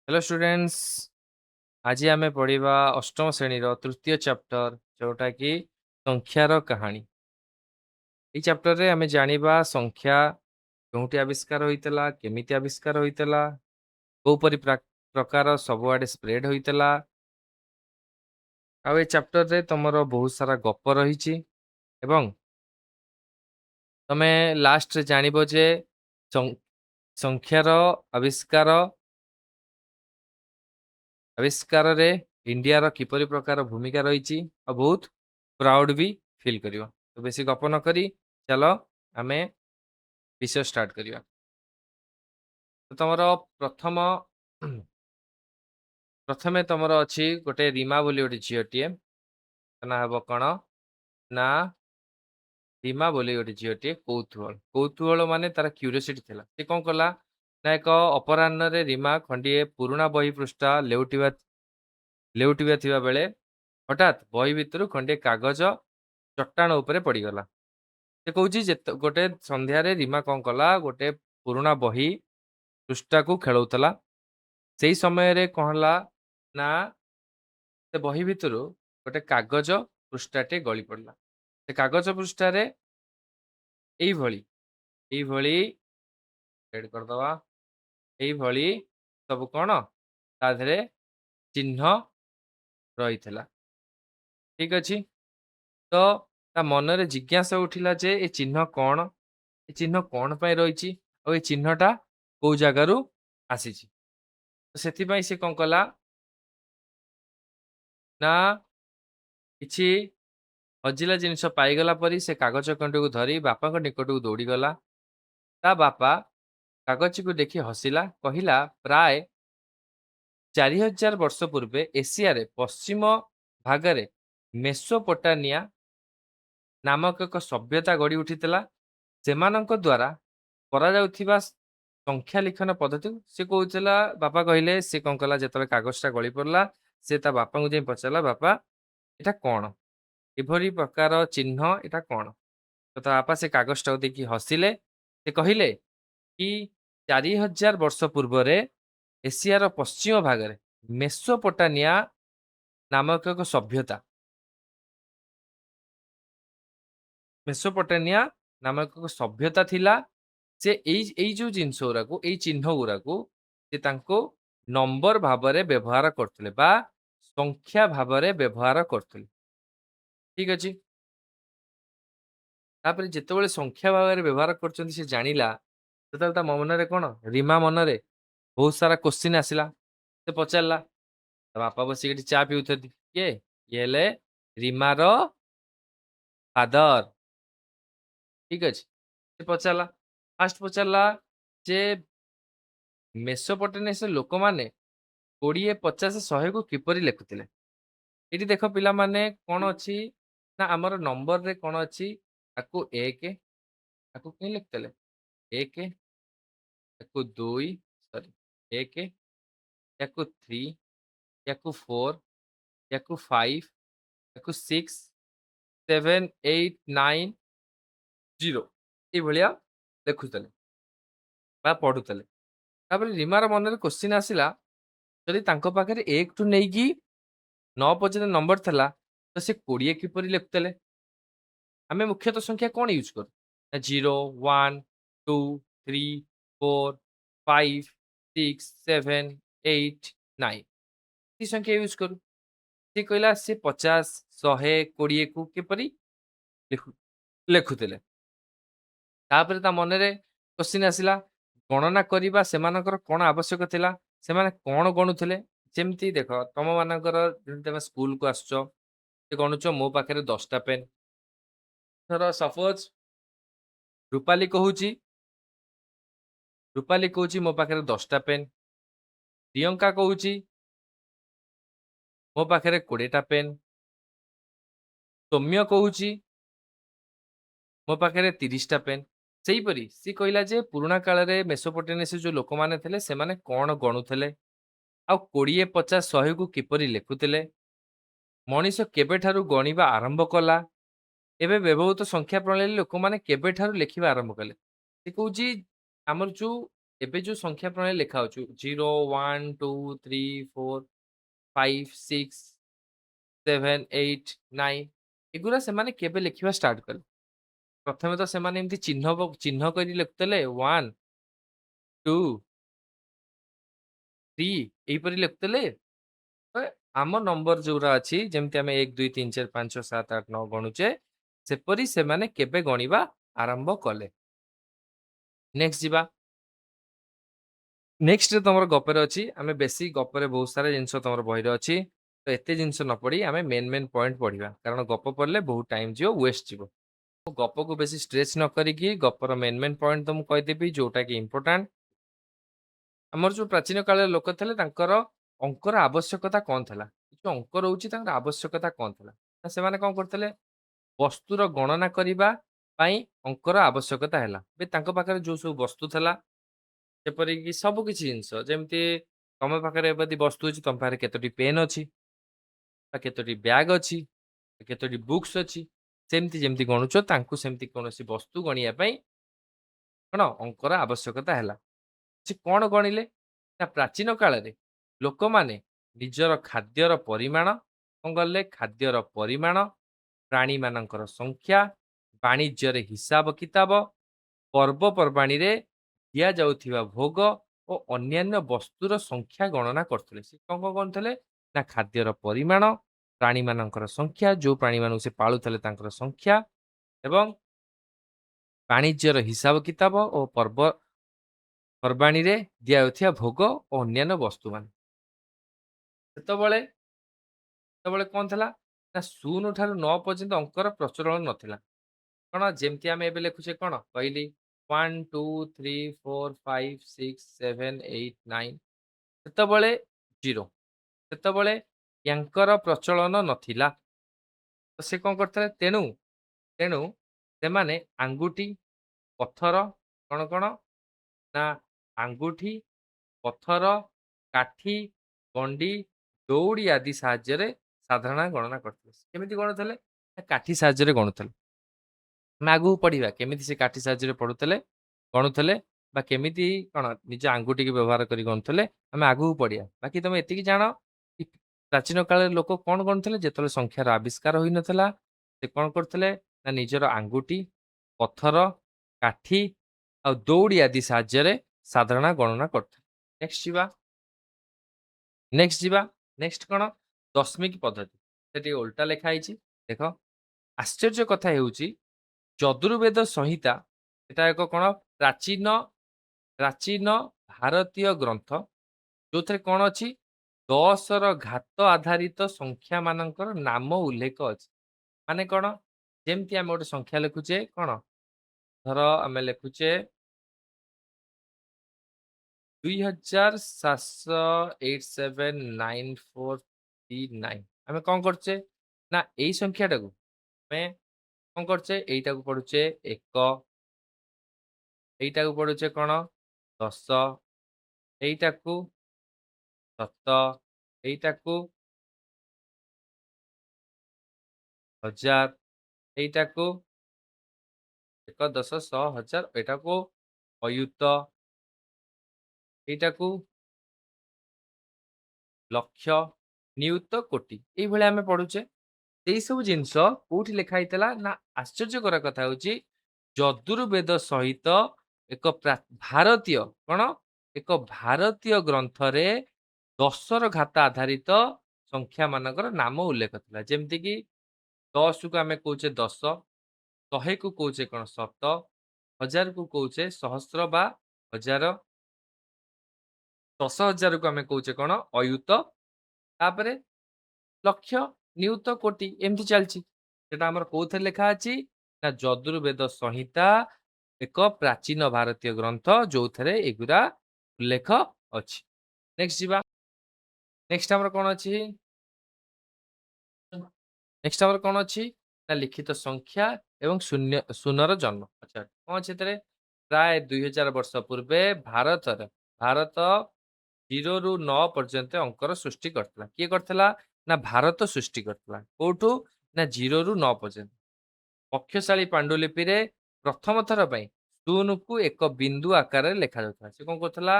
Hello students. आज आम पढ़ा अष्टम श्रेणी तृतीय चैप्टर जोटा कि संख्यार कहानी। ये चैप्टर रे आम जानिबा संख्या केउंटी आविष्कार होइतला, केमिति आविष्कार होइतला, कोपरि प्रकार सबुआडे स्प्रेड होइतला। आ ए चैप्टर रे तमरो बहुत सारा गप रहिछि एवं तमे लास्ट रे जानिबो जे संख्यार आविष्कार आविष्कार रे इंडिया रो किपरि प्रकार भूमिका रही बहुत प्राउड भी फील करियो। तो बेसी गप न करी चलो आमे विषय स्टार्ट करिया। तो तमरो प्रथम प्रथमे तमरो अछि गोटे रीमा बोली गोटे झीटीए ना हबो कण ना रीमा बोली गोटे झीटीए कौतूहल कौतूहल माने तार क्यूरियोसिटी थिला। से कोन कला ना एक अपराह्न रे रीमा खंडिए पुराना बही पृष्ठा लेउटिबा थिबा बेले हठात बही भितरु खंडिए कागज चट्टाण उपरे पड़ीगला। से कहूँ गोटे संध्यारे रीमा कौन कला गोटे पुराना बही पृष्ठा को खेलौतला। से समय रे कहला ना से बही भितरु गोटे कागज पृष्ठाटे गली पड़ला। से कागज पृष्ठारे एइभଳି एइभଳି एड करदवा एइभଳି सब कौन ता धरे चिन्ह रहितला। ठीक अछि। तो ता मनरे जिज्ञासा उठिला जे ए चिन्ह कौन, ए चिन्ह कौन पाई रहिछि और ए चिन्हटा को जगारू आसीछि। तो सेथिपाई से कौन कला ना किछि हजिला जिनिष पाइगला परी से कागज खंड को धरी बापा निकट को दौड़ी गला। ता बापा कागज को देखि हसिला कहिला प्राय 4000 वर्ष पूर्वे एशिया रे पश्चिम भागरे मेसोपोटामिया नामक एक सभ्यता गढ़ी उठिଥିଲା। ସେମାନଙ୍କ ଦ୍ୱାରା କରାଯାଉଥିବା ସଂଖ୍ୟା ଲିଖନ ପଦ୍ଧତି ସେ କହୁଥିଲା। ବାପା କହିଲେ ସେ କଣ କଲା ଯେତେବେଳେ କାଗଜଟା ଗଳି ପଡିଲା ସେ ତା ବାପାଙ୍କୁ ଯାଇ ପଚାରିଲା ବାପା ଏଟା କଣ, ଏଭଳି ପ୍ରକାର ଚିହ୍ନ ଏଟା କଣ? ତ ତା ବାପା ସେ କାଗଜଟାକୁ ଦେଖି ହସିଲେ। ସେ କହିଲେ କି 4000 ବର୍ଷ ପୂର୍ବରେ ଏସିଆର ପଶ୍ଚିମ ଭାଗରେ ମେସୋପୋଟାମିଆ ନାମକ ଏକ ସଭ୍ୟତା मेसोपोटामिया नामक एक सभ्यता थिला। से एई जो जिनस गुराकू एई चिन्ह गुराकू से तांको नंबर भाबरे व्यवहार करथले बा संख्या भाबरे व्यवहार करथले। ठीक अछि। तापर जेतेबेले संख्या भाबरे व्यवहार करचंती से जानिला सेतेबेले ता मनरे कोन रीमा मनरे बहुत सारा क्वेश्चन आसिला। से पचारला ता बापा बसी एठी चा पिउथति के ये हेले रीमार फादर। ठीक अछि। से पचारला फास्ट पचारला जे मेसोपोटामियस लोकमाने 20 50 100 को किपरि लेखुथिले। एठी देख पिला माने कोन अछि ना हमर नंबर रे कोन अछि ताकू 1 ताकू के लिखतले 1 ताकू 2 सॉरी 1 ताकू 3 ताकू 4 ताकू 5 ताकू 6 7 8 9 0 ए भलिया लेखुतले बा पढुतले। तापर रीमार मनरे क्वेश्चन आसिला जदि तांको पाखरे 1 टू नेकी 9 पर्यंत नंबर थिला तो से 20 किपरि लेखुतले। आमे मुख्यतः संख्या कौन यूज करू ना 0 1 2 3 4 5 6 7 8 9 ती संख्या यूज करू। से कहला से 50 100 20 को किपरि लेखु लेखुतले। तापर ता मनरे क्वेश्चन आसिला गणना करिबा सेमानकर कोन आवश्यक थिला, सेमाने कोन गणुथिले। जेमती देखो तम मानकर जेमती तमे स्कूल को आसचो से गणुचो मो पाखरे 10 टा पेन। धर सपोज रूपाली कहूची मो पाखरे 10 टा पेन। प्रियंका कहूची मो पाखरे 20 टा पेन। सौम्य कहूची मो पाखरे 30 टा पेन। सेहीपरि सी कहला जे पुराणा काल रे मेसोपोटामियस जो लोक माने थिले सेमाने कोन गणुथिले आ 20 50 100 को किपरि लेखुथिले। मनीष केबेठारु गणिबा आरंभ कला एबे व्यवहृत संख्या प्रणाली लोक माने केबेठारु लेखिबा आरंभ कले। से कहूची हमर जो ଏବେ ଯୋଉ ସଂଖ୍ୟା ପ୍ରଣାଳୀ ଲେଖା ହଉଛି 0 1 2 3 4 5 6 7 8 9 ଏଗୁରା ସେମାନେ କେବେ ଲେଖିବା ଷ୍ଟାର୍ଟ କଲେ? ପ୍ରଥମେ ତ ସେମାନେ ଏମିତି ଚିହ୍ନ କରି ଲେଖୁଥିଲେ 1 2 3 ଏହିପରି ଲେଖୁଥିଲେ। ଏ ଆମ ନମ୍ବର ଯୋଉରା ଅଛି ଯେମିତି ଆମେ 1 2 3 4 5 6 7 8 9 ଗଣୁଛେ, ସେପରି ସେମାନେ କେବେ ଗଣିବା ଆରମ୍ଭ କଲେ? ନେକ୍ସଟ ଯିବା। ନେକ୍ସଟରେ ତମର ଗପରେ ଅଛି। ଆମେ ବେଶୀ ଗପରେ ବହୁତ ସାରା ଜିନିଷ ତମର ବହିରେ ଅଛି। ତ ଏତେ ଜିନିଷ ନ ପଢି ଆମେ ମେନ୍ ପଏଣ୍ଟ ପଢିବା। କାରଣ ଗପ ପଢିଲେ ବହୁତ ଟାଇମ ଯିବ, ୱେଷ୍ଟ ଯିବ। ମୁଁ ଗପକୁ ବେଶୀ ଷ୍ଟ୍ରେଚ ନ କରିକି ଗପର ମେନ୍ ପଏଣ୍ଟ ତ ମୁଁ କହିଦେବି ଯୋଉଟା କି ଇମ୍ପୋର୍ଟାଣ୍ଟ। ଆମର ଯୋଉ ପ୍ରାଚୀନ କାଳରେ ଲୋକ ଥିଲେ ତାଙ୍କର ଅଙ୍କର ଆବଶ୍ୟକତା କଣ ଥିଲା? ଯୋଉ ଅଙ୍କ ରହୁଛି ତାଙ୍କର ଆବଶ୍ୟକତା କଣ ଥିଲା? ନା ସେମାନେ କଣ କରୁଥିଲେ? ବସ୍ତୁର ଗଣନା କରିବା ପାଇଁ ଅଙ୍କର ଆବଶ୍ୟକତା ହେଲା। ଏବେ ତାଙ୍କ ପାଖରେ ଯୋଉ ସବୁ ବସ୍ତୁ ଥିଲା, ଯେପରିକି ସବୁ କିଛି ଜିନିଷ ଯେମିତି ତମ ପାଖରେ ଯଦି ବସ୍ତୁ ଅଛି, ତମ ପାଖରେ କେତୋଟି ପେନ୍ ଅଛି, ବା କେତୋଟି ବ୍ୟାଗ୍ ଅଛି, କେତୋଟି ବୁକ୍ସ ଅଛି, ସେମିତି ଯେମିତି ଗଣୁଛ ତାଙ୍କୁ ସେମିତି କୌଣସି ବସ୍ତୁ ଗଣିବା ପାଇଁ କଣ ଅଙ୍କର ଆବଶ୍ୟକତା ହେଲା। ସେ କଣ ଗଣିଲେ? ନା ପ୍ରାଚୀନ କାଳରେ ଲୋକମାନେ ନିଜର ଖାଦ୍ୟର ପରିମାଣ କଣ କଲେ? ଖାଦ୍ୟର ପରିମାଣ, ପ୍ରାଣୀମାନଙ୍କର ସଂଖ୍ୟା, ବାଣିଜ୍ୟରେ ହିସାବ କିତାବ, ପର୍ବପର୍ବାଣୀରେ ଦିଆଯାଉଥିବା ଭୋଗ ଓ ଅନ୍ୟାନ୍ୟ ବସ୍ତୁର ସଂଖ୍ୟା ଗଣନା କରୁଥିଲେ। ସେ କଣ କଣ କରୁଥିଲେ? ନା ଖାଦ୍ୟର ପରିମାଣ, ପ୍ରାଣୀମାନଙ୍କର ସଂଖ୍ୟା, ଯୋଉ ପ୍ରାଣୀମାନଙ୍କୁ ସେ ପାଳୁଥିଲେ ତାଙ୍କର ସଂଖ୍ୟା, ଏବଂ ବାଣିଜ୍ୟର ହିସାବ କିତାବ ଓ ପର୍ବାଣୀରେ ଦିଆଯାଉଥିବା ଭୋଗ ଓ ଅନ୍ୟାନ୍ୟ ବସ୍ତୁମାନ। ସେତେବେଳେ ସେତେବେଳେ କଣ ଥିଲା? ନା 0 ଠାରୁ 9 ପର୍ଯ୍ୟନ୍ତ ଅଙ୍କର ପ୍ରଚଳନ ନଥିଲା। କଣ ଯେମିତି ଆମେ ଏବେ ଲେଖୁଛେ କଣ କହିଲି 1 2 3 4 5 6 7 8 9, ସେତେବେଳେ 0। ସେତେବେଳେ ୟାଙ୍କର ପ୍ରଚଳନ ନଥିଲା। ତ ସେ କଣ କରିଥିଲେ? ତେଣୁ ତେଣୁ ସେମାନେ ଆଙ୍ଗୁଠି, ପଥର, କଣ କଣ ନା ଆଙ୍ଗୁଠି, ପଥର, କାଠି, ଗଣ୍ଡି, ଦଉଡି ଆଦି ସାହାଯ୍ୟରେ ସାଧାରଣ ଗଣନା କରିଥିଲେ। କେମିତି ଗଣୁଥିଲେ? ନା କାଠି ସାହାଯ୍ୟରେ ଗଣୁଥିଲେ। ଆମେ ଆଗକୁ ପଢିବା କେମିତି ସେ କାଠି ସାହାଯ୍ୟରେ ପଢୁଥିଲେ, ଗଣୁଥିଲେ, ବା କେମିତି କଣ ନିଜ ଆଙ୍ଗୁଠିକି ବ୍ୟବହାର କରି ଗଣୁଥିଲେ, ଆମେ ଆଗକୁ ପଢିବା। ବାକି ତମେ ଏତିକି ଜାଣ କି ପ୍ରାଚୀନ କାଳରେ ଲୋକ କଣ ଗଣୁଥିଲେ? ଯେତେବେଳେ ସଂଖ୍ୟାର ଆବିଷ୍କାର ହୋଇନଥିଲା, ସେ କଣ କରୁଥିଲେ? ନା ନିଜର ଆଙ୍ଗୁଠି, ପଥର, କାଠି ଆଉ ଦଉଡି ଆଦି ସାହାଯ୍ୟରେ ସାଧାରଣ ଗଣନା କରୁଥିଲେ। ନେକ୍ସଟ ଯିବା। ନେକ୍ସଟ ଯିବା। ନେକ୍ସଟ କଣ? ଦଶମିକ ପଦ୍ଧତି। ସେଠି ଓଲଟା ଲେଖା ହେଇଛି। ଦେଖ, ଆଶ୍ଚର୍ଯ୍ୟ କଥା ହେଉଛି ଯଦୁର୍ବେଦ ସଂହିତା ଏଟା ଏକ କଣ ପ୍ରାଚୀନ ପ୍ରାଚୀନ ଭାରତୀୟ ଗ୍ରନ୍ଥ, ଯୋଉଥିରେ କଣ ଅଛି? 10ର ଘାତ ଆଧାରିତ ସଂଖ୍ୟା ମାନଙ୍କର ନାମ ଉଲ୍ଲେଖ ଅଛି। ମାନେ କଣ? ଯେମିତି ଆମେ ଗୋଟେ ସଂଖ୍ୟା ଲେଖୁଛେ, କଣ ଧର ଆମେ ଲେଖୁଛେ 27879439, ଆମେ କଣ କରୁଛେ? ନା ଏଇ ସଂଖ୍ୟାଟାକୁ ଆମେ କଣ କରୁଛେ? ଏଇଟାକୁ ପଢୁଛେ 1, ଏଇଟାକୁ ପଢୁଛେ କଣ 10, ଏଇଟାକୁ 7, ଏଇଟାକୁ 1000, ଏଇଟାକୁ 1 10 100 1000, ଏଇଟାକୁ ଅୟୁତ, ଏଇଟାକୁ ଲକ୍ଷ, ନିୟୁତ, କୋଟି, ଏଇଭଳିଆ ଆମେ ପଢୁଛେ। ସେଇ ସବୁ ଜିନିଷ କୋଉଠି ଲେଖା ହେଇଥିଲା? ନା ଆଶ୍ଚର୍ଯ୍ୟକର କଥା ହଉଛି ଯଦୁର୍ବେଦ ସହିତ ଏକ ଭାରତୀୟ କଣ ଏକ ଭାରତୀୟ ଗ୍ରନ୍ଥରେ 10ର ଘାତ ଆଧାରିତ ସଂଖ୍ୟା ମାନଙ୍କର ନାମ ଉଲ୍ଲେଖ ଥିଲା। ଯେମିତି କିି 10କୁ ଆମେ କହୁଛେ 10, 100କୁ କହୁଛେ କଣ 100, 1000କୁ କହୁଛେ ସହସ୍ର ବା ହଜାର, 10,000କୁ ଆମେ କହୁଛେ କଣ ଅୟୁତ, ତାପରେ ଲକ୍ଷ, ନିୟୁତ, କୋଟି, ଏମିତି ଚାଲିଛି। ସେଟା ଆମର କୋଉଥିରେ ଲେଖା ଅଛି? ନା ଯଦୁର୍ବେଦ ସଂହିତା ଏକ ପ୍ରାଚୀନ ଭାରତୀୟ ଗ୍ରନ୍ଥ, ଯୋଉଥିରେ ଏଗୁରା ଉଲ୍ଲେଖ ଅଛି। ନେକ୍ସଟ ଯିବା। ନେକ୍ସଟ ଆମର କଣ ଅଛି? ନେକ୍ସଟ ଆମର କଣ ଅଛି? ନା ଲିଖିତ ସଂଖ୍ୟା ଏବଂ ଶୂନ୍ୟର ଜନ୍ମ। ଆଚ୍ଛା, କଣ ଅଛି ଏଥିରେ? ପ୍ରାୟ 2000 ବର୍ଷ ପୂର୍ବେ ଭାରତ 0ରୁ 9 ପର୍ଯ୍ୟନ୍ତ ଅଙ୍କର ସୃଷ୍ଟି କରିଥିଲା। କିଏ କରିଥିଲା? ନା ଭାରତ ସୃଷ୍ଟି କରିଥିଲା। କୋଉଠୁ? ନା 0ରୁ 9 ପର୍ଯ୍ୟନ୍ତ। ପକ୍ଷଶାଳୀ ପାଣ୍ଡୁଲିପିରେ ପ୍ରଥମ ଥର ପାଇଁ ଶୂନକୁ ଏକ ବିନ୍ଦୁ ଆକାରରେ ଲେଖାଯାଉଥିଲା। ସେ କଣ କରୁଥିଲା?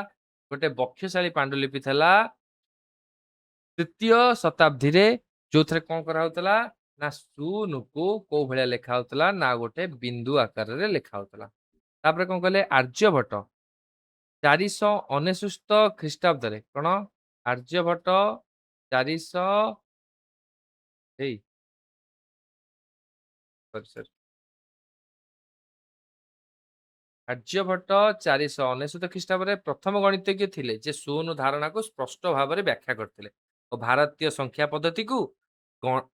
ଗୋଟେ ବକ୍ଷଶାଳୀ ପାଣ୍ଡୁଲିପି ଥିଲା ତୃତୀୟ ଶତାବ୍ଦୀରେ, ଯୋଉଥିରେ କଣ କରାହଉଥିଲା? ନା ଶୂନକୁ କୋଉ ଭଳିଆ ଲେଖା ହଉଥିଲା? ନା ଗୋଟେ ବିନ୍ଦୁ ଆକାରରେ ଲେଖା ହଉଥିଲା। ତାପରେ କଣ କଲେ? ଆର୍ଯ୍ୟଭଟ୍ଟ 499 ଖ୍ରୀଷ୍ଟାବ୍ଦରେ କଣ? ଆର୍ଯ୍ୟଭଟ୍ଟ 400 ଏଇ ସରି ସରି ଆର୍ଯ୍ୟଭଟ୍ଟ 499 ଖ୍ରୀଷ୍ଟାବ୍ଦରେ ପ୍ରଥମ ଗଣିତଜ୍ଞ ଥିଲେ, ଯେ ଶୂନ ଧାରଣାକୁ ସ୍ପଷ୍ଟ ଭାବରେ ବ୍ୟାଖ୍ୟା କରିଥିଲେ ଓ ଭାରତୀୟ ସଂଖ୍ୟା ପଦ୍ଧତିକୁ ଗ-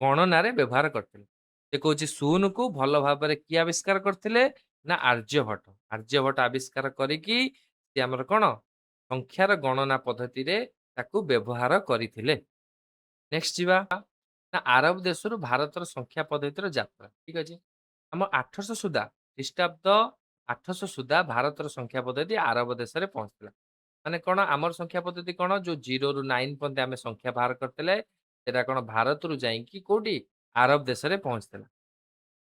ଗଣନାରେ ବ୍ୟବହାର କରିଥିଲେ। ସେ କହୁଛି ଶୂନକୁ ଭଲ ଭାବରେ କିଏ ଆବିଷ୍କାର କରିଥିଲେ? ନା ଆର୍ଯ୍ୟଭଟ୍ଟ। ଆର୍ଯ୍ୟଭଟ୍ଟ ଆବିଷ୍କାର କରିକି ସେ ଆମର କଣ? ସଂଖ୍ୟାର ଗଣନା ପଦ୍ଧତିରେ ତାକୁ ବ୍ୟବହାର କରିଥିଲେ। ନେକ୍ସଟ ଯିବା। ନା ଆରବ ଦେଶରୁ ଭାରତର ସଂଖ୍ୟା ପଦ୍ଧତିର ଯାତ୍ରା। ଠିକ ଅଛି। ଆମ 800 ସୁଦ୍ଧା ଖ୍ରୀଷ୍ଟାବ୍ଦ 800 ସୁଦ୍ଧା ଭାରତର ସଂଖ୍ୟା ପଦ୍ଧତି ଆରବ ଦେଶରେ ପହଞ୍ଚିଥିଲା। ମାନେ କଣ? ଆମର ସଂଖ୍ୟା ପଦ୍ଧତି କଣ? ଯୋଉ 0 ରୁ 9 ପର୍ଯ୍ୟନ୍ତ ଆମେ ସଂଖ୍ୟା ବାହାର କରିଥିଲେ, ସେଟା କଣ ଭାରତରୁ ଯାଇକି କୋଉଠି? ଆରବ ଦେଶରେ ପହଞ୍ଚିଥିଲା।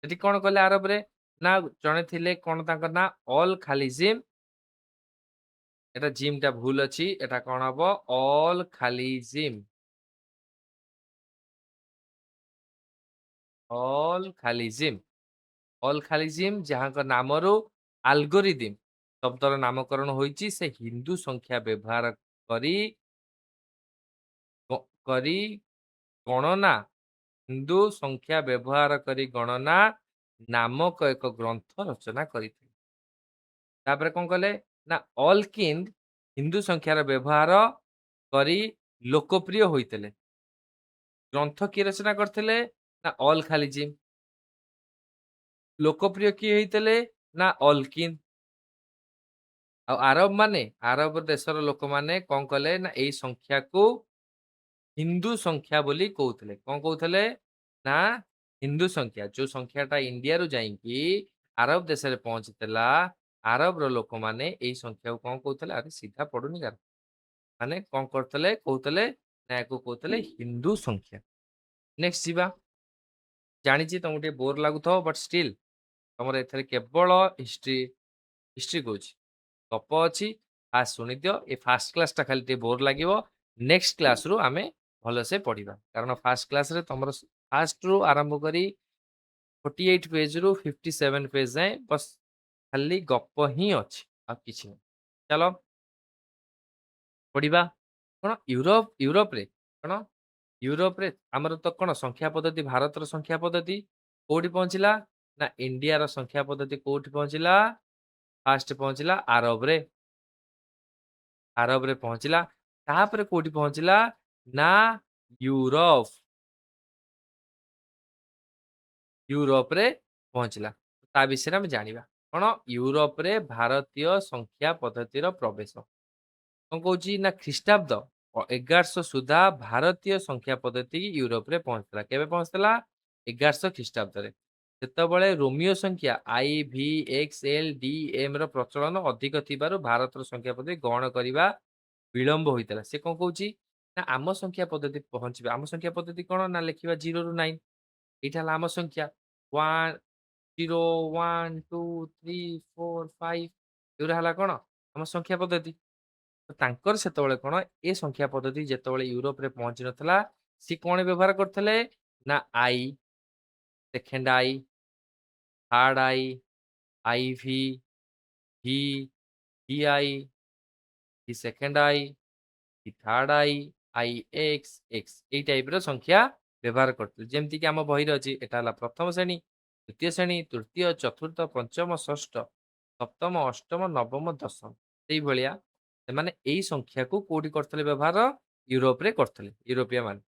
ସେଠି କଣ କଲେ ଆରବରେ? ନା ଜଣେ ଥିଲେ, କଣ ତାଙ୍କ ନାଁ? ଅଲ ଖାଲିଜିମ୍। ଏଟା ଜିମ୍ ଟା ଭୁଲ ଅଛି, ଏଟା କଣ ହବ? ଅଲ ଖାଲିଜିମ୍। ଅଲ ଖାଲିଜିମ୍। ଅଲ ଖାଲିଜିମ୍, ଯାହାଙ୍କ ନାମରୁ ଆଲଗୋରିଦିମ୍ ଶବ୍ଦର ନାମକରଣ ହୋଇଛି। ସେ ହିନ୍ଦୁ ସଂଖ୍ୟା ବ୍ୟବହାର କରି ଗ- କରି ଗଣନା ହିନ୍ଦୁ ସଂଖ୍ୟା ବ୍ୟବହାର କରି ଗଣନା ନାମକ ଏକ ଗ୍ରନ୍ଥ ରଚନା କରିଥିଲେ। ତାପରେ କଣ କଲେ? ନା ଅଲକିନ୍ଦ ହିନ୍ଦୁ ସଂଖ୍ୟାର ବ୍ୟବହାର କରି ଲୋକପ୍ରିୟ ହୋଇଥିଲେ। ଗ୍ରନ୍ଥ କିଏ ରଚନା କରିଥିଲେ? ନା ଅଲ ଖାଲିଜିମ୍। ଲୋକପ୍ରିୟ କିଏ ହେଇଥିଲେ? ନା ଅଲକିନ୍ଦ। ଆଉ ଆରବ ମାନେ, ଆରବ ଦେଶର ଲୋକମାନେ କଣ କଲେ? ନା ଏଇ ସଂଖ୍ୟାକୁ ହିନ୍ଦୁ ସଂଖ୍ୟା ବୋଲି କହୁଥିଲେ। କଣ କହୁଥିଲେ? ନା ହିନ୍ଦୁ ସଂଖ୍ୟା। ଯୋଉ ସଂଖ୍ୟାଟା ଇଣ୍ଡିଆରୁ ଯାଇକି ଆରବ ଦେଶରେ ପହଞ୍ଚିଥିଲା, ଆରବର ଲୋକମାନେ ଏଇ ସଂଖ୍ୟାକୁ କଣ କହୁଥିଲେ? ଆରେ ସିଧା ପଡୁନି କାର, ମାନେ କଣ କରୁଥିଲେ? କହୁଥିଲେ ନା ୟାକୁ କହୁଥିଲେ ହିନ୍ଦୁ ସଂଖ୍ୟା। ନେକ୍ସଟ ଯିବା। ଜାଣିଛି ତମକୁ ଟିକେ ବୋର ଲାଗୁଥିବ, ବଟ୍ ଷ୍ଟିଲ୍ ତମର ଏଥିରେ କେବଳ ହିଷ୍ଟ୍ରି ହିଷ୍ଟ୍ରି କହୁଛି, ଗପ ଅଛି। ଫାଷ୍ଟ ଶୁଣିଦିଅ। ଏ ଫାଷ୍ଟ କ୍ଲାସଟା ଖାଲି ଟିକେ ବୋର ଲାଗିବ। ନେକ୍ସଟ କ୍ଲାସରୁ ଆମେ ଭଲସେ ପଢିବା, କାରଣ ଫାଷ୍ଟ କ୍ଲାସରେ ତମର ଫାଷ୍ଟରୁ ଆରମ୍ଭ କରି 48 ପେଜରୁ 57 ପେଜ ଯାଏଁ ବସ୍ ଖାଲି ଗପ ହିଁ ଅଛି, ଆଉ କିଛି ନାହିଁ। ଚାଲ ପଢିବା। କଣ? ୟୁରୋପରେ କଣ? ୟୁରୋପରେ ଆମର ତ କଣ ସଂଖ୍ୟା ପଦ୍ଧତି? ଭାରତର ସଂଖ୍ୟା ପଦ୍ଧତି କୋଉଠି ପହଞ୍ଚିଲା? ନା ଇଣ୍ଡିଆର ସଂଖ୍ୟା ପଦ୍ଧତି କୋଉଠି ପହଞ୍ଚିଲା? ଫାଷ୍ଟ ପହଞ୍ଚିଲା ଆରବରେ। ଆରବରେ ପହଞ୍ଚିଲା। ତାପରେ କୋଉଠି ପହଞ୍ଚିଲା? ନା ୟୁରୋପ। ୟୁରୋପରେ ପହଞ୍ଚିଲା। ତା ବିଷୟରେ ଆମେ ଜାଣିବା। କଣ? ୟୁରୋପରେ ଭାରତୀୟ ସଂଖ୍ୟା ପଦ୍ଧତିର ପ୍ରବେଶ। କଣ କହୁଛି? ନା ଖ୍ରୀଷ୍ଟାବ୍ଦ 1100 ସୁଦ୍ଧା ଭାରତୀୟ ସଂଖ୍ୟା ପଦ୍ଧତି ୟୁରୋପରେ ପହଞ୍ଚିଥିଲା। କେବେ ପହଞ୍ଚିଥିଲା? 1100 ଖ୍ରୀଷ୍ଟାବ୍ଦରେ। ସେତେବେଳେ ରୋମିଓ ସଂଖ୍ୟା IVXLDM ର ପ୍ରଚଳନ ଅଧିକ ଥିବାରୁ ଭାରତର ସଂଖ୍ୟା ପଦ୍ଧତି ଗ୍ରହଣ କରିବା ବିଳମ୍ବ ହୋଇଥିଲା। ସେ କଣ କହୁଛି? ନା ଆମ ସଂଖ୍ୟା ପଦ୍ଧତି ପହଞ୍ଚିବା। ଆମ ସଂଖ୍ୟା ପଦ୍ଧତି କଣ? ନା ଲେଖିବା 0 ରୁ 9। ଏଇଟା ହେଲା ଆମ ସଂଖ୍ୟା। 1 0 1 2 3 4 5। ଏଗୁରା ହେଲା କଣ? ଆମ ସଂଖ୍ୟା ପଦ୍ଧତି। ତ ତାଙ୍କର ସେତେବେଳେ କଣ? ଏ ସଂଖ୍ୟା ପଦ୍ଧତି ଯେତେବେଳେ ୟୁରୋପରେ ପହଞ୍ଚି ନଥିଲା, ସିଏ କଣ ବ୍ୟବହାର କରୁଥିଲେ? ନା I, second I, third I, IV, V, VI, V second I, V third I, X, ଏଇ ଟାଇପର ସଂଖ୍ୟା ବ୍ୟବହାର କରୁଥିଲେ। ଯେମିତିକି ଆମ ବହିରେ ଅଛି, ଏଟା ହେଲା ପ୍ରଥମ ଶ୍ରେଣୀ, ଦ୍ୱିତୀୟ ଶ୍ରେଣୀ, ତୃତୀୟ, ଚତୁର୍ଥ, ପଞ୍ଚମ, ଷଷ୍ଠ, ସପ୍ତମ, ଅଷ୍ଟମ, ନବମ, ଦଶମ। ସେଇଭଳିଆ ସେମାନେ ଏଇ ସଂଖ୍ୟାକୁ କୋଉଠି କରୁଥିଲେ ବ୍ୟବହାର? ୟୁରୋପରେ କରୁଥିଲେ, ୟୁରୋପୀୟ ମାନେ।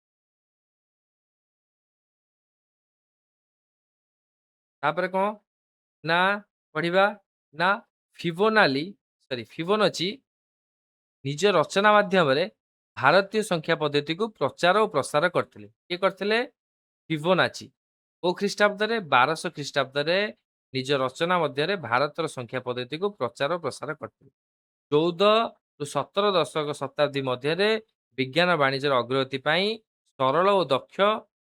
ତାପରେ କଣ? ନା ପଢିବା। ନା ଫିବୋନାଚି ନିଜ ରଚନା ମାଧ୍ୟମରେ ଭାରତୀୟ ସଂଖ୍ୟା ପଦ୍ଧତିକୁ ପ୍ରଚାର ଓ ପ୍ରସାର କରିଥିଲେ। କିଏ କରିଥିଲେ? ଫିବୋନାଚି। କୋଉ ଖ୍ରୀଷ୍ଟାବ୍ଦରେ? 1200 ଖ୍ରୀଷ୍ଟାବ୍ଦରେ ନିଜ ରଚନା ମଧ୍ୟରେ ଭାରତର ସଂଖ୍ୟା ପଦ୍ଧତିକୁ ପ୍ରଚାର ଓ ପ୍ରସାର କରିଥିଲେ। 14 ରୁ 17 ଦଶକ ଶତାବ୍ଦୀ ମଧ୍ୟରେ ବିଜ୍ଞାନ ବାଣିଜ୍ୟର ଅଗ୍ରଗତି ପାଇଁ ସରଳ ଓ ଦକ୍ଷ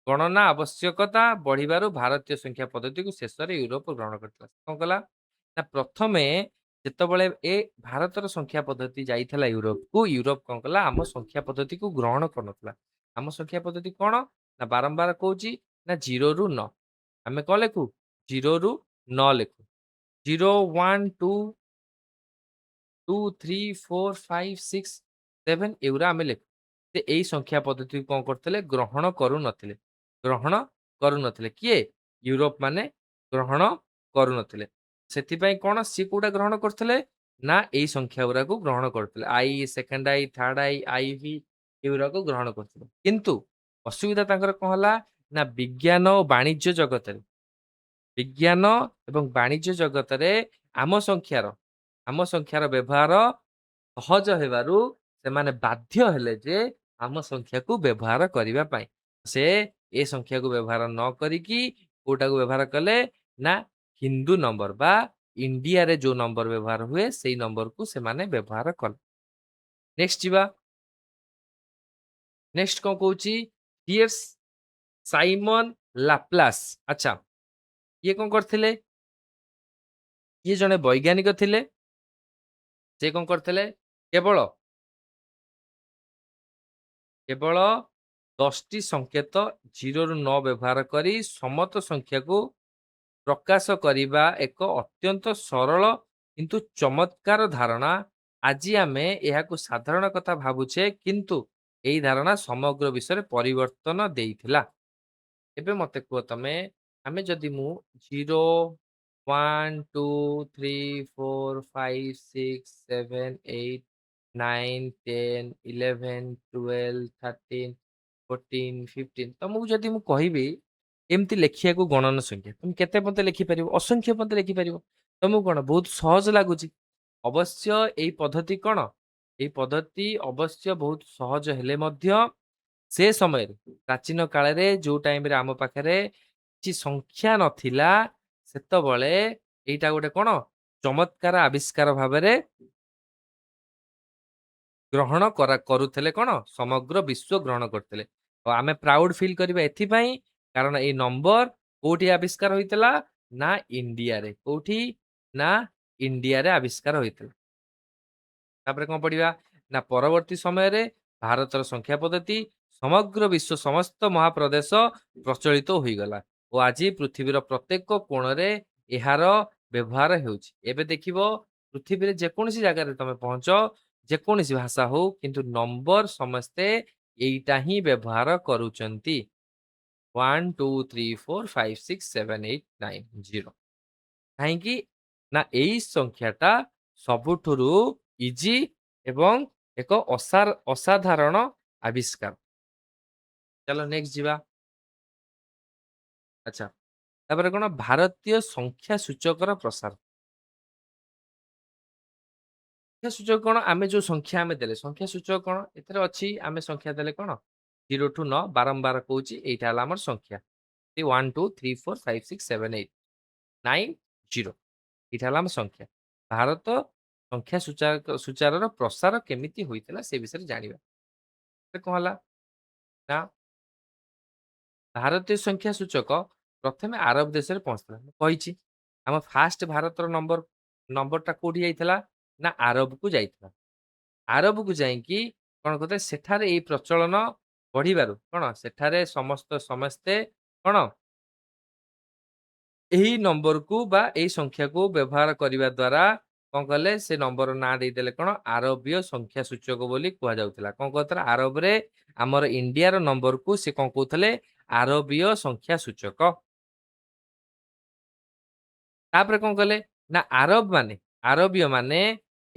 ଗଣନା ଆବଶ୍ୟକତା ବଢିବାରୁ ଭାରତୀୟ ସଂଖ୍ୟା ପଦ୍ଧତିକୁ ଶେଷରେ ୟୁରୋପ ଗ୍ରହଣ କରିଥିଲା। କଣ କଲା? ନା ପ୍ରଥମେ ଯେତେବେଳେ ଭାରତର ସଂଖ୍ୟା ପଦ୍ଧତି ଯାଇଥିଲା ୟୁରୋପକୁ, ୟୁରୋପ କଣ କଲା ଆମ ସଂଖ୍ୟା ପଦ୍ଧତିକୁ ଗ୍ରହଣ କରୁନଥିଲା। ଆମ ସଂଖ୍ୟା ପଦ୍ଧତି କଣ? ନା ବାରମ୍ବାର କହୁଛି ନା 0 ରୁ 9। ଆମେ କଣ ଲେଖୁ? 0 ରୁ 9 ଲେଖୁ। 0, 1, 2, 2, 3, 4, 5, 6, 7 ଏଗୁରା ଆମେ ଲେଖୁ। ସେ ଏଇ ସଂଖ୍ୟା ପଦ୍ଧତିକୁ କଣ କରୁଥିଲେ? ଗ୍ରହଣ କରୁନଥିଲେ। ଗ୍ରହଣ କରୁନଥିଲେ। କିଏ? ୟୁରୋପ ମାନେ ଗ୍ରହଣ କରୁନଥିଲେ। ସେଥିପାଇଁ କଣ ସିଏ କୋଉଟା ଗ୍ରହଣ କରୁଥିଲେ? ନା ଏଇ ସଂଖ୍ୟା ଗୁଡାକୁ ଗ୍ରହଣ କରୁଥିଲେ। I, second I, third I, IV ଏଗୁଡାକୁ ଗ୍ରହଣ କରୁଥିଲେ। କିନ୍ତୁ ଅସୁବିଧା ତାଙ୍କର କଣ ହେଲା? ନା ବିଜ୍ଞାନ ଓ ବାଣିଜ୍ୟ ଜଗତରେ, ବିଜ୍ଞାନ ଏବଂ ବାଣିଜ୍ୟ ଜଗତରେ ଆମ ସଂଖ୍ୟାର ଆମ ସଂଖ୍ୟାର ବ୍ୟବହାର ସହଜ ହେବାରୁ ସେମାନେ ବାଧ୍ୟ ହେଲେ ଯେ ଆମ ସଂଖ୍ୟାକୁ ବ୍ୟବହାର କରିବା ପାଇଁ। ସେ ଏ ସଂଖ୍ୟାକୁ ବ୍ୟବହାର ନ କରିକି କୋଉଟାକୁ ବ୍ୟବହାର କଲେ? ନା ହିନ୍ଦୁ ନମ୍ବର ବା ଇଣ୍ଡିଆରେ ଯୋଉ ନମ୍ବର ବ୍ୟବହାର ହୁଏ ସେଇ ନମ୍ବରକୁ ସେମାନେ ବ୍ୟବହାର କଲେ। ନେକ୍ସଟ ଯିବା। ନେକ୍ସଟ କଣ କହୁଛି? Pierre Simon Laplace. ଆଚ୍ଛା, ଇଏ କଣ କରିଥିଲେ? ଇଏ ଜଣେ ବୈଜ୍ଞାନିକ ଥିଲେ। ସେ କଣ କରିଥିଲେ? କେବଳ କେବଳ 10ଟି ସଂକେତ 0 ରୁ 9 ବ୍ୟବହାର କରି ସମତ ସଂଖ୍ୟାକୁ ପ୍ରକାଶ କରିବା ଏକ ଅତ୍ୟନ୍ତ ସରଳ କିନ୍ତୁ ଚମତ୍କାର ଧାରଣା। ଆଜି ଆମେ ଏହାକୁ ସାଧାରଣ କଥା ଭାବୁଛେ, କିନ୍ତୁ ଏହି ଧାରଣା ସମଗ୍ର ବିଷୟରେ ପରିବର୍ତ୍ତନ ଦେଇଥିଲା। ଏବେ ମତେ କୁହ ତମେ, ଆମେ ଯଦି ମୁଁ 0, 1, 2, 3, 4, 5, 6, 7, 8, 9, 10, 11, 12, 13, 14, 15 ତମକୁ ଯଦି ମୁଁ କହିବି ଏମିତି ଲେଖିବାକୁ ଗଣନ ସଂଖ୍ୟା, ତମେ କେତେ ପର୍ଯ୍ୟନ୍ତ ଲେଖିପାରିବ? ଅସଂଖ୍ୟ ପର୍ଯ୍ୟନ୍ତ ଲେଖିପାରିବ। ତମକୁ କଣ ବହୁତ ସହଜ ଲାଗୁଛି? ଅବଶ୍ୟ ଏଇ ପଦ୍ଧତି କଣ? ଏଇ ପଦ୍ଧତି ଅବଶ୍ୟ ବହୁତ ସହଜ ହେଲେ ମଧ୍ୟ ସେ ସମୟରେ ପ୍ରାଚୀନ କାଳରେ ଯୋଉ ଟାଇମରେ ଆମ ପାଖରେ କିଛି ସଂଖ୍ୟା ନଥିଲା, ସେତେବେଳେ ଏଇଟା ଗୋଟେ କଣ ଚମତ୍କାର ଆବିଷ୍କାର ଭାବରେ ଗ୍ରହଣ କରୁଥିଲେ। କଣ ସମଗ୍ର ବିଶ୍ୱ ଗ୍ରହଣ କରୁଥିଲେ। ଆଉ ଆମେ ପ୍ରାଉଡ ଫିଲ୍ କରିବା ଏଥିପାଇଁ, କାରଣ ଏଇ ନମ୍ବର କୋଉଠି ଆବିଷ୍କାର ହୋଇଥିଲା? ନା ଇଣ୍ଡିଆରେ। କୋଉଠି? ନା ଇଣ୍ଡିଆରେ ଆବିଷ୍କାର ହୋଇଥିଲା। ତାପରେ କଣ ପଢିବା? ନା ପରବର୍ତ୍ତୀ ସମୟରେ ଭାରତର ସଂଖ୍ୟା ପଦ୍ଧତି ସମଗ୍ର ବିଶ୍ୱ ସମସ୍ତ ମହାପ୍ରଦେଶ ପ୍ରଚଳିତ ହୋଇଗଲା ଓ ଆଜି ପୃଥିବୀର ପ୍ରତ୍ୟେକ କୋଣରେ ଏହାର ବ୍ୟବହାର ହେଉଛି। ଏବେ ଦେଖିବ ପୃଥିବୀରେ ଯେକୌଣସି ଜାଗାରେ ତମେ ପହଞ୍ଚ, ଯେକୌଣସି ଭାଷା ହଉ, କିନ୍ତୁ ନମ୍ବର ସମସ୍ତେ ଏଇଟା ହିଁ ବ୍ୟବହାର କରୁଛନ୍ତି। 1, 2, 3, 4, 5, 6, 7, 8, 9, 0। କାହିଁକି? ନା ଏଇ ସଂଖ୍ୟାଟା ସବୁଠୁରୁ ଇଜି ଏବଂ ଏକ ଅସାଧାରଣ ଆବିଷ୍କାର। ଚାଲ ନେକ୍ସଟ ଯିବା। ଆଚ୍ଛା, ତାପରେ କଣ? ଭାରତୀୟ ସଂଖ୍ୟା ସୂଚକର ପ୍ରସାର। ସଂଖ୍ୟା ସୂଚକ କଣ? ଆମେ ଯୋଉ ସଂଖ୍ୟା ଆମେ ଦେଲେ ସଂଖ୍ୟା ସୂଚକ କଣ? ଏଥିରେ ଅଛି ଆମେ ସଂଖ୍ୟା ଦେଲେ କଣ 0 ଠୁ 9 ବାରମ୍ବାର କହୁଛି, ଏଇଟା ହେଲା ଆମର ସଂଖ୍ୟା। 1, 2, 3, 4, 5, 6, 7, 8, 9, 0 ଏଇଟା ହେଲା ଆମ ସଂଖ୍ୟା। ଭାରତ ସଂଖ୍ୟା ସୂଚାରର ପ୍ରସାର କେମିତି ହୋଇଥିଲା ସେ ବିଷୟରେ ଜାଣିବା। ଏବେ କଣ ହେଲା? ନା ଭାରତୀୟ ସଂଖ୍ୟା ସୂଚକ ପ୍ରଥମେ ଆରବ ଦେଶରେ ପହଞ୍ଚିଥିଲା। ମୁଁ କହିଛି ଆମ ଫାଷ୍ଟ ଭାରତର ନମ୍ବରଟା କୋଉଠି ଯାଇଥିଲା? ନା ଆରବକୁ ଯାଇଥିଲା। ଆରବକୁ ଯାଇକି କଣ କରୁଥିଲେ? ସେଠାରେ ଏଇ ପ୍ରଚଳନ ବଢିବାରୁ କଣ ସେଠାରେ ସମସ୍ତେ କଣ ଏହି ନମ୍ବରକୁ ବା ଏଇ ସଂଖ୍ୟାକୁ ବ୍ୟବହାର କରିବା ଦ୍ଵାରା କଣ କଲେ? ସେ ନମ୍ବର ନାଁ ଦେଇଦେଲେ କଣ? ଆରବୀୟ ସଂଖ୍ୟା ସୂଚକ ବୋଲି କୁହାଯାଉଥିଲା। କଣ କହୁଥିଲା? ଆରବରେ ଆମର ଇଣ୍ଡିଆର ନମ୍ବରକୁ ସେ କଣ କହୁଥିଲେ? ଆରବୀୟ ସଂଖ୍ୟା ସୂଚକ। ତାପରେ କଣ କଲେ? ନା ଆରବୀୟ ମାନେ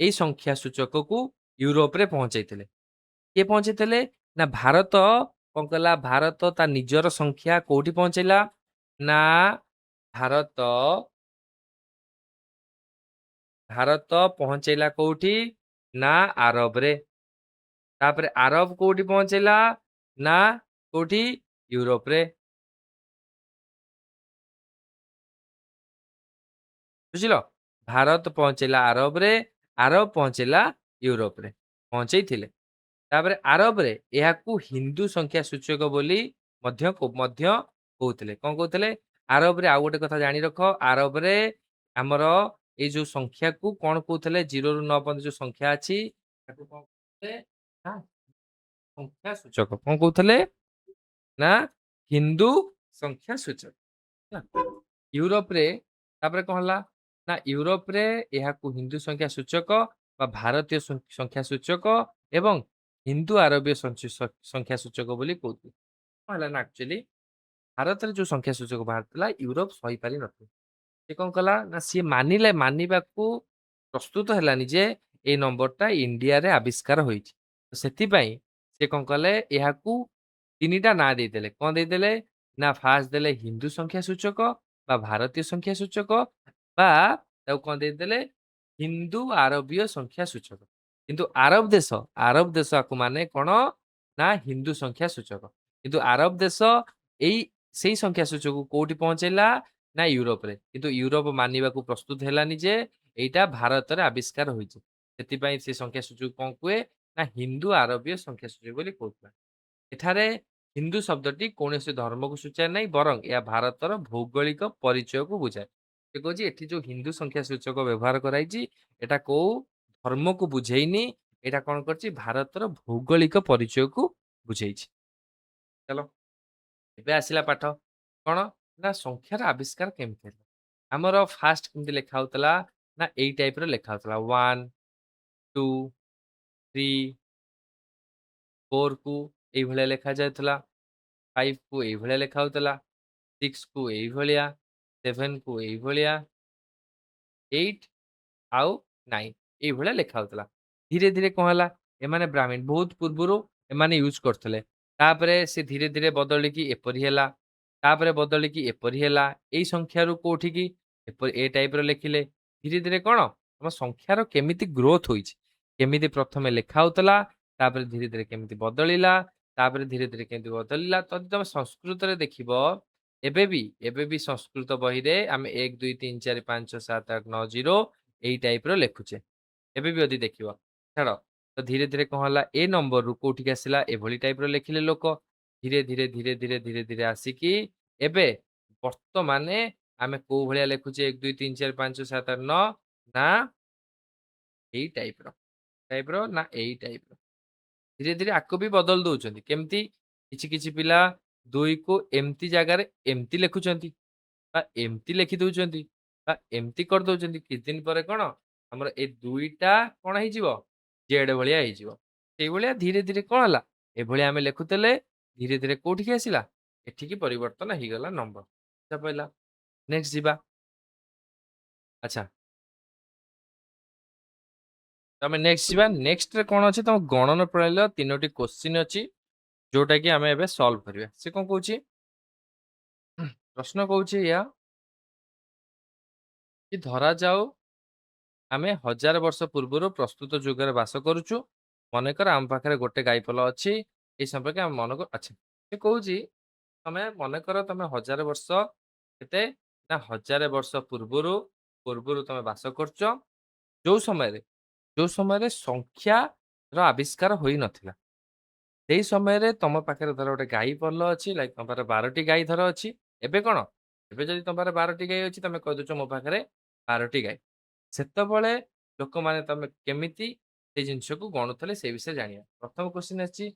ଏଇ ସଂଖ୍ୟା ସୂଚକକୁ ୟୁରୋପରେ ପହଞ୍ଚେଇଥିଲେ। କିଏ ପହଞ୍ଚେଇଥିଲେ? ନା ଭାରତ କଣ କଲା? ଭାରତ ତା ନିଜର ସଂଖ୍ୟା କୋଉଠି ପହଞ୍ଚେଇଲା? ନା ଭାରତ ଭାରତ ପହଞ୍ଚେଇଲା କୋଉଠି? ନା ଆରବରେ। ତାପରେ ଆରବ କୋଉଠି ପହଞ୍ଚେଇଲା? ନା କୋଉଠି? ୟୁରୋପରେ। ବୁଝିଲ? ଭାରତ ପହଞ୍ଚେଇଲା ଆରବରେ, ଆରବ ପହଞ୍ଚେଇଲା ୟୁରୋପରେ। ପହଞ୍ଚେଇଥିଲେ। ତାପରେ ଆରବରେ ଏହାକୁ ହିନ୍ଦୁ ସଂଖ୍ୟା ସୂଚକ ବୋଲି ମଧ୍ୟ କହୁଥିଲେ। କଣ କହୁଥିଲେ? ଆରବରେ ଆଉ ଗୋଟେ କଥା ଜାଣି ରଖ, ଆରବରେ ଆମର ଏଇ ଯୋଉ ସଂଖ୍ୟାକୁ କଣ କହୁଥିଲେ 0 ରୁ 9 ପର୍ଯ୍ୟନ୍ତ ଯୋଉ ସଂଖ୍ୟା ଅଛି ତାକୁ କଣ କହୁଥିଲେ ନା ସଂଖ୍ୟା ସୂଚକ। କଣ କହୁଥିଲେ? ନା ହିନ୍ଦୁ ସଂଖ୍ୟା ସୂଚକ। ହେଲା। ୟୁରୋପରେ ତାପରେ କଣ ହେଲା? ନା ୟୁରୋପରେ ଏହାକୁ ହିନ୍ଦୁ ସଂଖ୍ୟା ସୂଚକ ବା ଭାରତୀୟ ସଂଖ୍ୟା ସୂଚକ ଏବଂ ହିନ୍ଦୁ ଆରବୀୟ ସଂଖ୍ୟା ସୂଚକ ବୋଲି କହୁଥିଲେ। କଣ ହେଲା ନା ଆକ୍ଚୁଆଲି ଭାରତରେ ଯୋଉ ସଂଖ୍ୟା ସୂଚକ ବାହାରିଥିଲା ୟୁରୋପ ସହିପାରି ନଥିଲା। ସେ କଣ କଲା ନା ସିଏ ମାନିବାକୁ ପ୍ରସ୍ତୁତ ହେଲାନି ଯେ ଏଇ ନମ୍ବରଟା ଇଣ୍ଡିଆରେ ଆବିଷ୍କାର ହୋଇଛି। ତ ସେଥିପାଇଁ ସେ କଣ କଲେ ଏହାକୁ ତିନିଟା ନାଁ ଦେଇଦେଲେ। କଣ ଦେଇଦେଲେ? ନା ଫାଷ୍ଟ ଦେଲେ ହିନ୍ଦୁ ସଂଖ୍ୟା ସୂଚକ ବା ଭାରତୀୟ ସଂଖ୍ୟା ସୂଚକ ବା ତାକୁ କଣ ଦେଇଦେଲେ ହିନ୍ଦୁ ଆରବୀୟ ସଂଖ୍ୟା ସୂଚକ। କିନ୍ତୁ ଆରବ ଦେଶ ଆକୁ ମାନେ କଣ ନା ହିନ୍ଦୁ ସଂଖ୍ୟା ସୂଚକ। କିନ୍ତୁ ଆରବ ଦେଶ ଏଇ ସେଇ ସଂଖ୍ୟା ସୂଚକକୁ କୋଉଠି ପହଞ୍ଚେଇଲା ନା ୟୁରୋପରେ। କିନ୍ତୁ ୟୁରୋପ ମାନିବାକୁ ପ୍ରସ୍ତୁତ ହେଲାନି ଯେ ଏଇଟା ଭାରତରେ ଆବିଷ୍କାର ହୋଇଛି। ସେଥିପାଇଁ ସେ ସଂଖ୍ୟା ସୂଚକ କଣ କୁହେ ନା ହିନ୍ଦୁ ଆରବୀୟ ସଂଖ୍ୟା ସୂଚକ ବୋଲି କହୁଥିଲା। ଏଠାରେ ହିନ୍ଦୁ ଶବ୍ଦଟି କୌଣସି ଧର୍ମକୁ ସୂଚାଏ ନାହିଁ ବରଂ ଏହା ଭାରତର ଭୌଗୋଳିକ ପରିଚୟକୁ ବୁଝାଏ। ସେ କହୁଛି ଏଠି ଯୋଉ ହିନ୍ଦୁ ସଂଖ୍ୟା ସୂଚକ ବ୍ୟବହାର କରାଯାଇଛି ଏଟା କୋଉ ଧର୍ମକୁ ବୁଝେଇନି, ଏଇଟା କଣ କରିଛି ଭାରତର ଭୌଗୋଳିକ ପରିଚୟକୁ ବୁଝେଇଛି। ଚାଲ ଏବେ ଆସିଲା ପାଠ କଣ ନା ସଂଖ୍ୟାର ଆବିଷ୍କାର କେମିତି ହେଲା? ଆମର ଫାଷ୍ଟ କେମିତି ଲେଖା ହଉଥିଲା ନା ଏଇ ଟାଇପର ଲେଖା ହଉଥିଲା 1 2 3 4 କୁ ଏଇଭଳିଆ ଲେଖା ଯାଉଥିଲା, 5 କୁ ଏଇଭଳିଆ ଲେଖା ହଉଥିଲା, 6 କୁ ଏଇଭଳିଆ, 7 କୁ ଏଇଭଳିଆ, 8 ଆଉ 9 ଏଇଭଳିଆ ଲେଖା ହଉଥିଲା। ଧୀରେ ଧୀରେ କଣ ହେଲା ଏମାନେ ବ୍ରାହ୍ମୀଣ ବହୁତ ପୂର୍ବରୁ ଏମାନେ ୟୁଜ୍ କରୁଥିଲେ। ତାପରେ ସେ ଧୀରେ ଧୀରେ ବଦଳିକି ଏପରି ହେଲା, ତାପରେ ବଦଳିକି ଏପରି ହେଲା। ଏଇ ସଂଖ୍ୟାରୁ କୋଉଠିକି ଏପରି ଏ ଟାଇପର ଲେଖିଲେ। ଧୀରେ ଧୀରେ କଣ ଆମ ସଂଖ୍ୟାର କେମିତି ଗ୍ରୋଥ ହୋଇଛି, କେମିତି ପ୍ରଥମେ ଲେଖା ହଉଥିଲା, ତାପରେ ଧୀରେ ଧୀରେ କେମିତି ବଦଳିଲା, ତାପରେ ଧୀରେ ଧୀରେ କେମିତି ବଦଳିଲା। ତ ଯଦି ତମେ ସଂସ୍କୃତରେ ଦେଖିବ ଏବେ ବି ସଂସ୍କୃତ ବହିରେ ଆମେ 1 2 3 4 5 6 7 8 9 0 ଏଇ ଟାଇପର ଲେଖୁଛେ। ଏବେ ବି ଯଦି ଦେଖିବ ଛାଡ। ତ ଧୀରେ ଧୀରେ କଣ ହେଲା ଏ ନମ୍ବରରୁ କୋଉଠିକି ଆସିଲା ଏଭଳି ଟାଇପର ଲେଖିଲେ ଲୋକ। ଧୀରେ ଧୀରେ ଆସିକି ଏବେ ବର୍ତ୍ତମାନେ ଆମେ କୋଉ ଭଳିଆ ଲେଖୁଛେ 1 2 3 4 5 6 7 8 9 ନା ଏଇ ଟାଇପର ନା ଏଇ ଟାଇପର। ଧୀରେ ଧୀରେ ଆକୁ ବି ବଦଳି ଦଉଛନ୍ତି। କେମିତି? କିଛି କିଛି ପିଲା 2 କୁ ଏମିତି ଜାଗାରେ ଏମିତି ଲେଖୁଛନ୍ତି ବା ଏମିତି ଲେଖି ଦଉଛନ୍ତି ବା ଏମିତି କରିଦଉଛନ୍ତି। କିଛି ଦିନ ପରେ କଣ ଆମର ଏ 2ଟା କଣ ହେଇଯିବ? ଜେଡ୍ ଭଳିଆ ହେଇଯିବ। ସେଇଭଳିଆ ଧୀରେ ଧୀରେ କଣ ହେଲା? ଏଭଳିଆ ଆମେ ଲେଖୁଥିଲେ ଧୀରେ ଧୀରେ କୋଉଠିକି ଆସିଲା? ଏଠିକି ପରିବର୍ତ୍ତନ ହେଇଗଲା ନମ୍ବର। ବୁଝା ପଇଲା? ନେକ୍ସଟ ଯିବା। ଆଚ୍ଛା ତମେ ନେକ୍ସଟ ଯିବା। ନେକ୍ସଟରେ କଣ ଅଛି ତମ ଗଣନ ପ୍ରଣାଳୀର 3ଟି କୋଶ୍ଚିନ୍ ଅଛି ଯୋଉଟା କି ଆମେ ଏବେ ସଲ୍ଭ କରିବା। ସେ କଣ କହୁଛି? ପ୍ରଶ୍ନ କହୁଛି ଏଇଆ କି ଧରାଯାଉ ଆମେ 1000 ବର୍ଷ ପୂର୍ବରୁ ପ୍ରସ୍ତୁତ ଯୁଗରେ ବାସ କରୁଛୁ। ମନେକର ଆମ ପାଖରେ ଗୋଟେ ଗାଇପଲ ଅଛି। ଏଇ ସମ୍ପର୍କେ ଆମେ ମନେକର ଆଚ୍ଛା ସେ କହୁଛି ତମେ ମନେକର ତମେ 1000 ବର୍ଷ କେତେ ନା 1000 ବର୍ଷ ପୂର୍ବରୁ ତମେ ବାସ କରୁଛ। ଯୋଉ ସମୟରେ ଯୋଉ ସମୟରେ ସଂଖ୍ୟାର ଆବିଷ୍କାର ହୋଇନଥିଲା। ସେଇ ସମୟରେ ତମ ପାଖରେ ଧର ଗୋଟେ ଗାଈ ପଲ ଅଛି ଲାଇକ ତମ ପାଖରେ 12ଟି ଗାଈ ଧର ଅଛି। ଏବେ କଣ ଏବେ ଯଦି ତମ ପାଖରେ 12ଟି ଗାଈ ଅଛି ତମେ କହିଦଉଛ ମୋ ପାଖରେ 12ଟି ଗାଈ। ସେତେବେଳେ ଲୋକମାନେ ତମେ କେମିତି ସେଇ ଜିନିଷକୁ ଗଣୁଥିଲେ ସେଇ ବିଷୟରେ ଜାଣିବା। ପ୍ରଥମ କ୍ୱେଶ୍ଚିନ୍ ଆସିଛି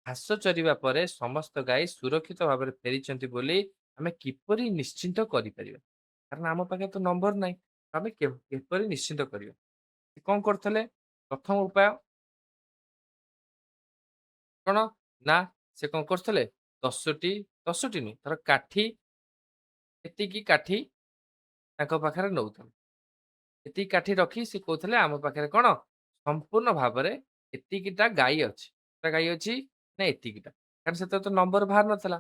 ଘାସ ଚରିବା ପରେ ସମସ୍ତ ଗାଈ ସୁରକ୍ଷିତ ଭାବରେ ଫେରିଛନ୍ତି ବୋଲି ଆମେ କିପରି ନିଶ୍ଚିନ୍ତ କରିପାରିବା? କାରଣ ଆମ ପାଖରେ ତ ନମ୍ବର ନାହିଁ। ଆମେ କିପରି ନିଶ୍ଚିନ୍ତ କରିବା? ସେ କଣ କରୁଥିଲେ? ପ୍ରଥମ ଉପାୟ କଣ ନା ସେ କଣ କରୁଥିଲେ? 10ଟି ନୁହେଁ ଧର କାଠି ଏତିକି କାଠି ତାଙ୍କ ପାଖରେ ନଉଥିଲେ। ଏତିକି କାଠି ରଖି ସେ କହୁଥିଲେ ଆମ ପାଖରେ କଣ ସମ୍ପୂର୍ଣ୍ଣ ଭାବରେ ଏତିକିଟା ଗାଈ ଅଛି। କେତେଟା ଗାଈ ଅଛି ନା ଏତିକିଟା। କାରଣ ସେତେବେଳେ ତ ନମ୍ବର ବାହାର ନଥିଲା।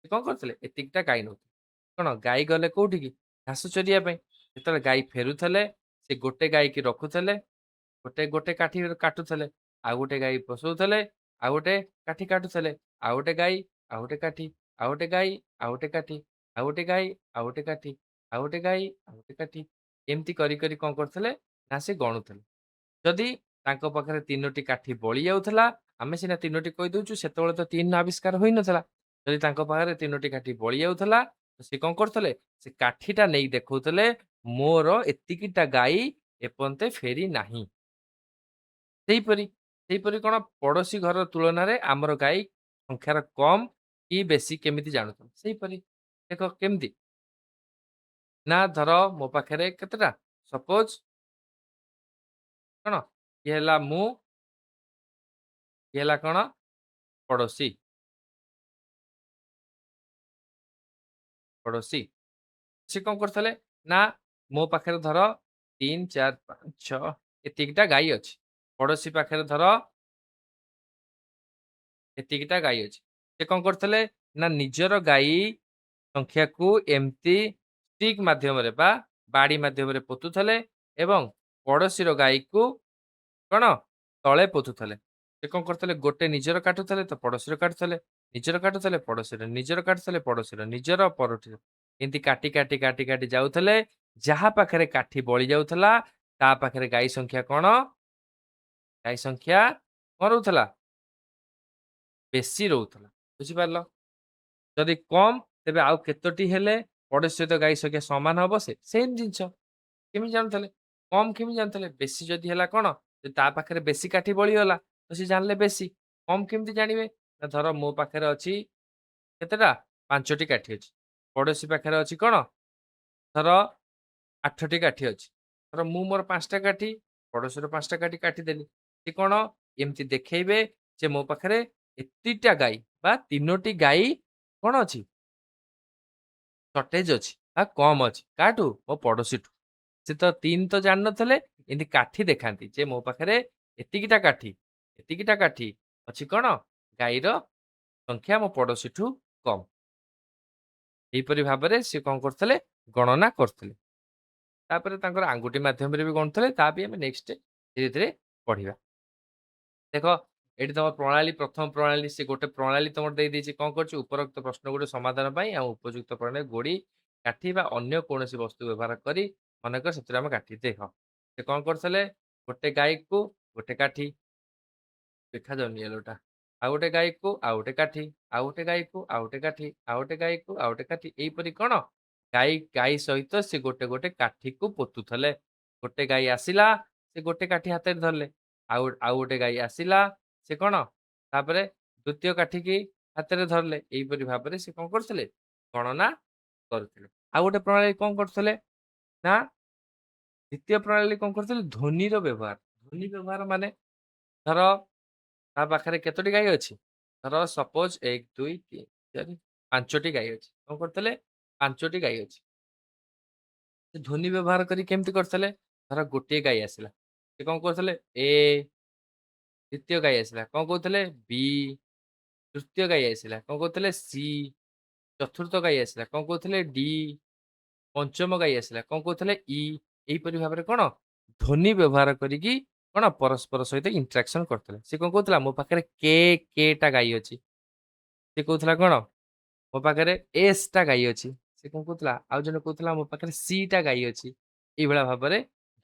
ସେ କଣ କରୁଥିଲେ? ଏତିକିଟା ଗାଈ ନଉଥିଲେ। କଣ ଗାଈ ଗଲେ କୋଉଠିକି? ଘାସ ଚରିବା ପାଇଁ। ଯେତେବେଳେ ଗାଈ ଫେରୁଥିଲେ ସେ ଗୋଟେ ଗାଈକି ରଖୁଥିଲେ। ଗୋଟେ ଗୋଟେ କାଠି କାଟୁଥିଲେ। ଆଉ ଗୋଟେ ଗାଈ ପଶଉଥିଲେ। ଆଉ ଗୋଟେ କାଠି କାଟୁଥିଲେ। ଆଉ ଗୋଟେ ଗାଈ, ଆଉ ଗୋଟେ କାଠି, ଆଉ ଗୋଟେ ଗାଈ, ଆଉ ଗୋଟେ କାଠି, ଆଉ ଗୋଟେ ଗାଈ, ଆଉ ଗୋଟେ କାଠି, ଆଉ ଗୋଟେ ଗାଈ, ଆଉ ଗୋଟେ କାଠି। ଏମିତି କରି କରି କଣ କରୁଥିଲେ? ନା ସେ ଗଣୁଥିଲେ। ଯଦି ତାଙ୍କ ପାଖରେ 3ଟି କାଠି ବଳି ଯାଉଥିଲା, ଆମେ ସିନା 3ଟି କହିଦଉଛୁ ସେତେବେଳେ ତ 3 ଆବିଷ୍କାର ହୋଇନଥିଲା। ଯଦି ତାଙ୍କ ପାଖରେ 3ଟି କାଠି ବଳି ଯାଉଥିଲା, ତ ସେ କଣ କରୁଥିଲେ? ସେ କାଠିଟା ନେଇ ଦେଖଉଥିଲେ ମୋର ଏତିକିଟା ଗାଈ ଏପର୍ଯ୍ୟନ୍ତ ଫେରି ନାହିଁ। ସେହିପରି ସେହିପରି କଣ ପଡୋଶୀ ଘର ତୁଳନାରେ ଆମର ଗାଈ ସଂଖ୍ୟାର କମ୍ କି ବେଶୀ କେମିତି ଜାଣୁଛନ୍ତି? ସେହିପରି ଦେଖ କେମିତି? ନା ଧର ମୋ ପାଖରେ କେତେଟା? ସପୋଜ୍ କଣ? ଇଏ ହେଲା ମୁଁ, ଇଏ ହେଲା କଣ? ପଡୋଶୀ, ପଡୋଶୀ। ସେ କଣ କରିଥିଲେ? ନା ମୋ ପାଖରେ ଧର 3, 4, 5, 6 ଏତିକିଟା ଗାଈ ଅଛି। ପଡୋଶୀ ପାଖରେ ଧର ଏତିକିଟା ଗାଈ ଅଛି। ସେ କଣ କରିଥିଲେ? ନା ନିଜର ଗାଈ ସଂଖ୍ୟାକୁ ଏମିତି ଷ୍ଟିକ୍ ମାଧ୍ୟମରେ ବା ବାଡ଼ି ମାଧ୍ୟମରେ ପୋତୁଥିଲେ ଏବଂ ପଡୋଶୀର ଗାଈକୁ କଣ? ତଳେ ପୋତୁଥିଲେ। ସେ କଣ କରୁଥିଲେ? ଗୋଟେ ନିଜର କାଟୁଥିଲେ ତ ପଡୋଶୀର କାଟୁଥିଲେ, ନିଜର କାଟୁଥିଲେ ପଡୋଶୀର, ନିଜର କାଟୁଥିଲେ ପଡୋଶୀର, ନିଜର ପରଠୁ ଏମିତି କାଟି, କାଟି, କାଟି, କାଟି ଯାଉଥିଲେ। ଯାହା ପାଖରେ କାଠି ବଳି ଯାଉଥିଲା, ତା ପାଖରେ ଗାଈ ସଂଖ୍ୟା କଣ? ଗାଈ ସଂଖ୍ୟା କଣ ରହୁଥିଲା? ବେଶୀ ରହୁଥିଲା। ବୁଝିପାରିଲ? ଯଦି କମ୍ ତେବେ ଆଉ କେତୋଟି ହେଲେ ପଡୋଶୀ ସହିତ ଗାଈ ସଂଖ୍ୟା ସମାନ ହବ ସେମ୍ ଜିନିଷ। କେମିତି ଜାଣୁଥିଲେ? କମ୍ କେମିତି ଜାଣୁଥିଲେ? ବେଶୀ ଯଦି ହେଲା କଣ? ଯଦି ତା ପାଖରେ ବେଶୀ କାଠି ବଳିଗଲା ତ ସେ ଜାଣିଲେ ବେଶୀ। କମ୍ କେମିତି ଜାଣିବେ? ନା ଧର ମୋ ପାଖରେ ଅଛି କେତେଟା? 5 ଟି କାଠି ଅଛି। ପଡୋଶୀ ପାଖରେ ଅଛି କଣ? ଧର 8 ଟି କାଠି ଅଛି। ଧର ମୁଁ ମୋର 5 ଟା କାଠି, ପଡୋଶୀର 5 ଟା କାଠି କାଟିଦେଲି। ସେ କଣ? ଏମିତି ଦେଖେଇବେ ଯେ ମୋ ପାଖରେ ଏତିଟା ଗାଈ ବା 3ଟି ଗାଈ କଣ ଅଛି? ସର୍ଟେଜ ଅଛି ବା କମ୍ ଅଛି। କାହାଠୁ? ମୋ ପଡୋଶୀଠୁ। ସେ ତ 3 ତ ଜାଣିନଥିଲେ, ଏମିତି କାଠି ଦେଖାନ୍ତି ଯେ ମୋ ପାଖରେ ଏତିକିଟା କାଠି ଅଛି କଣ? ଗାଈର ସଂଖ୍ୟା ମୋ ପଡୋଶୀଠୁ କମ୍। ଏହିପରି ଭାବରେ ସିଏ କଣ କରୁଥିଲେ? ଗଣନା କରୁଥିଲେ। ତାପରେ ତାଙ୍କର ଆଙ୍ଗୁଠି ମାଧ୍ୟମରେ ବି ଗଣୁଥିଲେ। ତା ବି ଆମେ ନେକ୍ସଟ୍ ଧୀରେ ଧୀରେ ପଢିବା। ଦେଖ ଏଠି ତମ ପ୍ରଣାଳୀ ପ୍ରଥମ ପ୍ରଣାଳୀ ସେ ଗୋଟେ ପ୍ରଣାଳୀ ତମର ଦେଇଦେଇଛି। କଣ କରୁଛି? ଉପରୋକ୍ତ ପ୍ରଶ୍ନଗୁଡ଼ିକ ସମାଧାନ ପାଇଁ ଆଉ ଉପଯୁକ୍ତ ପ୍ରଣାଳୀ ଗୋଡ଼ି, କାଠି ବା ଅନ୍ୟ କୌଣସି ବସ୍ତୁ ବ୍ୟବହାର କରି ମନେକର ସେଥିରେ ଆମେ କାଠି ଦେଖ। ସେ କଣ କରୁଥିଲେ? ଗୋଟେ ଗାଈକୁ ଗୋଟେ କାଠି ଦେଖାଯାଉନି ୟେଲୋଟା। ଆଉ ଗୋଟେ ଗାଈକୁ ଆଉ ଗୋଟେ କାଠି, ଆଉ ଗୋଟେ ଗାଈକୁ ଆଉ ଗୋଟେ କାଠି, ଆଉ ଗୋଟେ ଗାଈକୁ ଆଉ ଗୋଟେ କାଠି। ଏଇପରି କଣ? ଗାଈ ଗାଈ ସହିତ ସେ ଗୋଟେ ଗୋଟେ କାଠିକୁ ପୋତୁଥିଲେ। ଗୋଟେ ଗାଈ ଆସିଲା, ସେ ଗୋଟେ କାଠି ହାତରେ ଧରିଲେ। ଆଉ ଆଉ ଗୋଟେ ଗାଈ ଆସିଲା, ସେ କଣ? ତାପରେ ଦ୍ୱିତୀୟ କାଠିକି ହାତରେ ଧରିଲେ। ଏଇପରି ଭାବରେ ସେ କଣ କରୁଥିଲେ? ଗଣନା କରୁଥିଲେ। ଆଉ ଗୋଟେ ପ୍ରଣାଳୀ କଣ କରୁଥିଲେ? ନା ଦ୍ୱିତୀୟ ପ୍ରଣାଳୀ କଣ କରୁଥିଲେ? ଧ୍ୱନିର ବ୍ୟବହାର। ଧ୍ୱନି ବ୍ୟବହାର ମାନେ ଧର ତା ପାଖରେ କେତୋଟି ଗାଈ ଅଛି? ଧର ସପୋଜ୍ 1, 2, 3, 4, 5ଟି ଗାଈ ଅଛି। କଣ କରୁଥିଲେ? 5ଟି ଗାଈ ଅଛି। ସେ ଧ୍ୱନି ବ୍ୟବହାର କରି କେମିତି କରିଥିଲେ? ଧର ଗୋଟିଏ ଗାଈ ଆସିଲା। ସେ କଣ କରୁଥିଲେ? ଏ, ଦ୍ୱିତୀୟ ଗାଈ ଆସିଲା। କଣ କହୁଥିଲେ? ବି, ତୃତୀୟ ଗାଈ ଆସିଲା। କଣ କହୁଥିଲେ? ସି, ଚତୁର୍ଥ ଗାଈ ଆସିଲା। କଣ କହୁଥିଲେ? ଡି, ପଞ୍ଚମ ଗାଈ ଆସିଲା। କଣ କହୁଥିଲେ? ଇ। ଏହିପରି ଭାବରେ କଣ? ଧ୍ୱନି ବ୍ୟବହାର କରିକି କଣ? ପରସ୍ପର ସହିତ ଇଣ୍ଟରାକ୍ସନ କରୁଥିଲେ। ସେ କଣ କହୁଥିଲା? ମୋ ପାଖରେ କେଟା ଗାଈ ଅଛି। ସେ କହୁଥିଲା କଣ? ମୋ ପାଖରେ ଏସ୍ ଟା ଗାଈ ଅଛି। ସେ କଣ କହୁଥିଲା? ଆଉ ଜଣେ କହୁଥିଲା ମୋ ପାଖରେ ସି ଟା ଗାଈ ଅଛି। ଏଇଭଳିଆ ଭାବରେ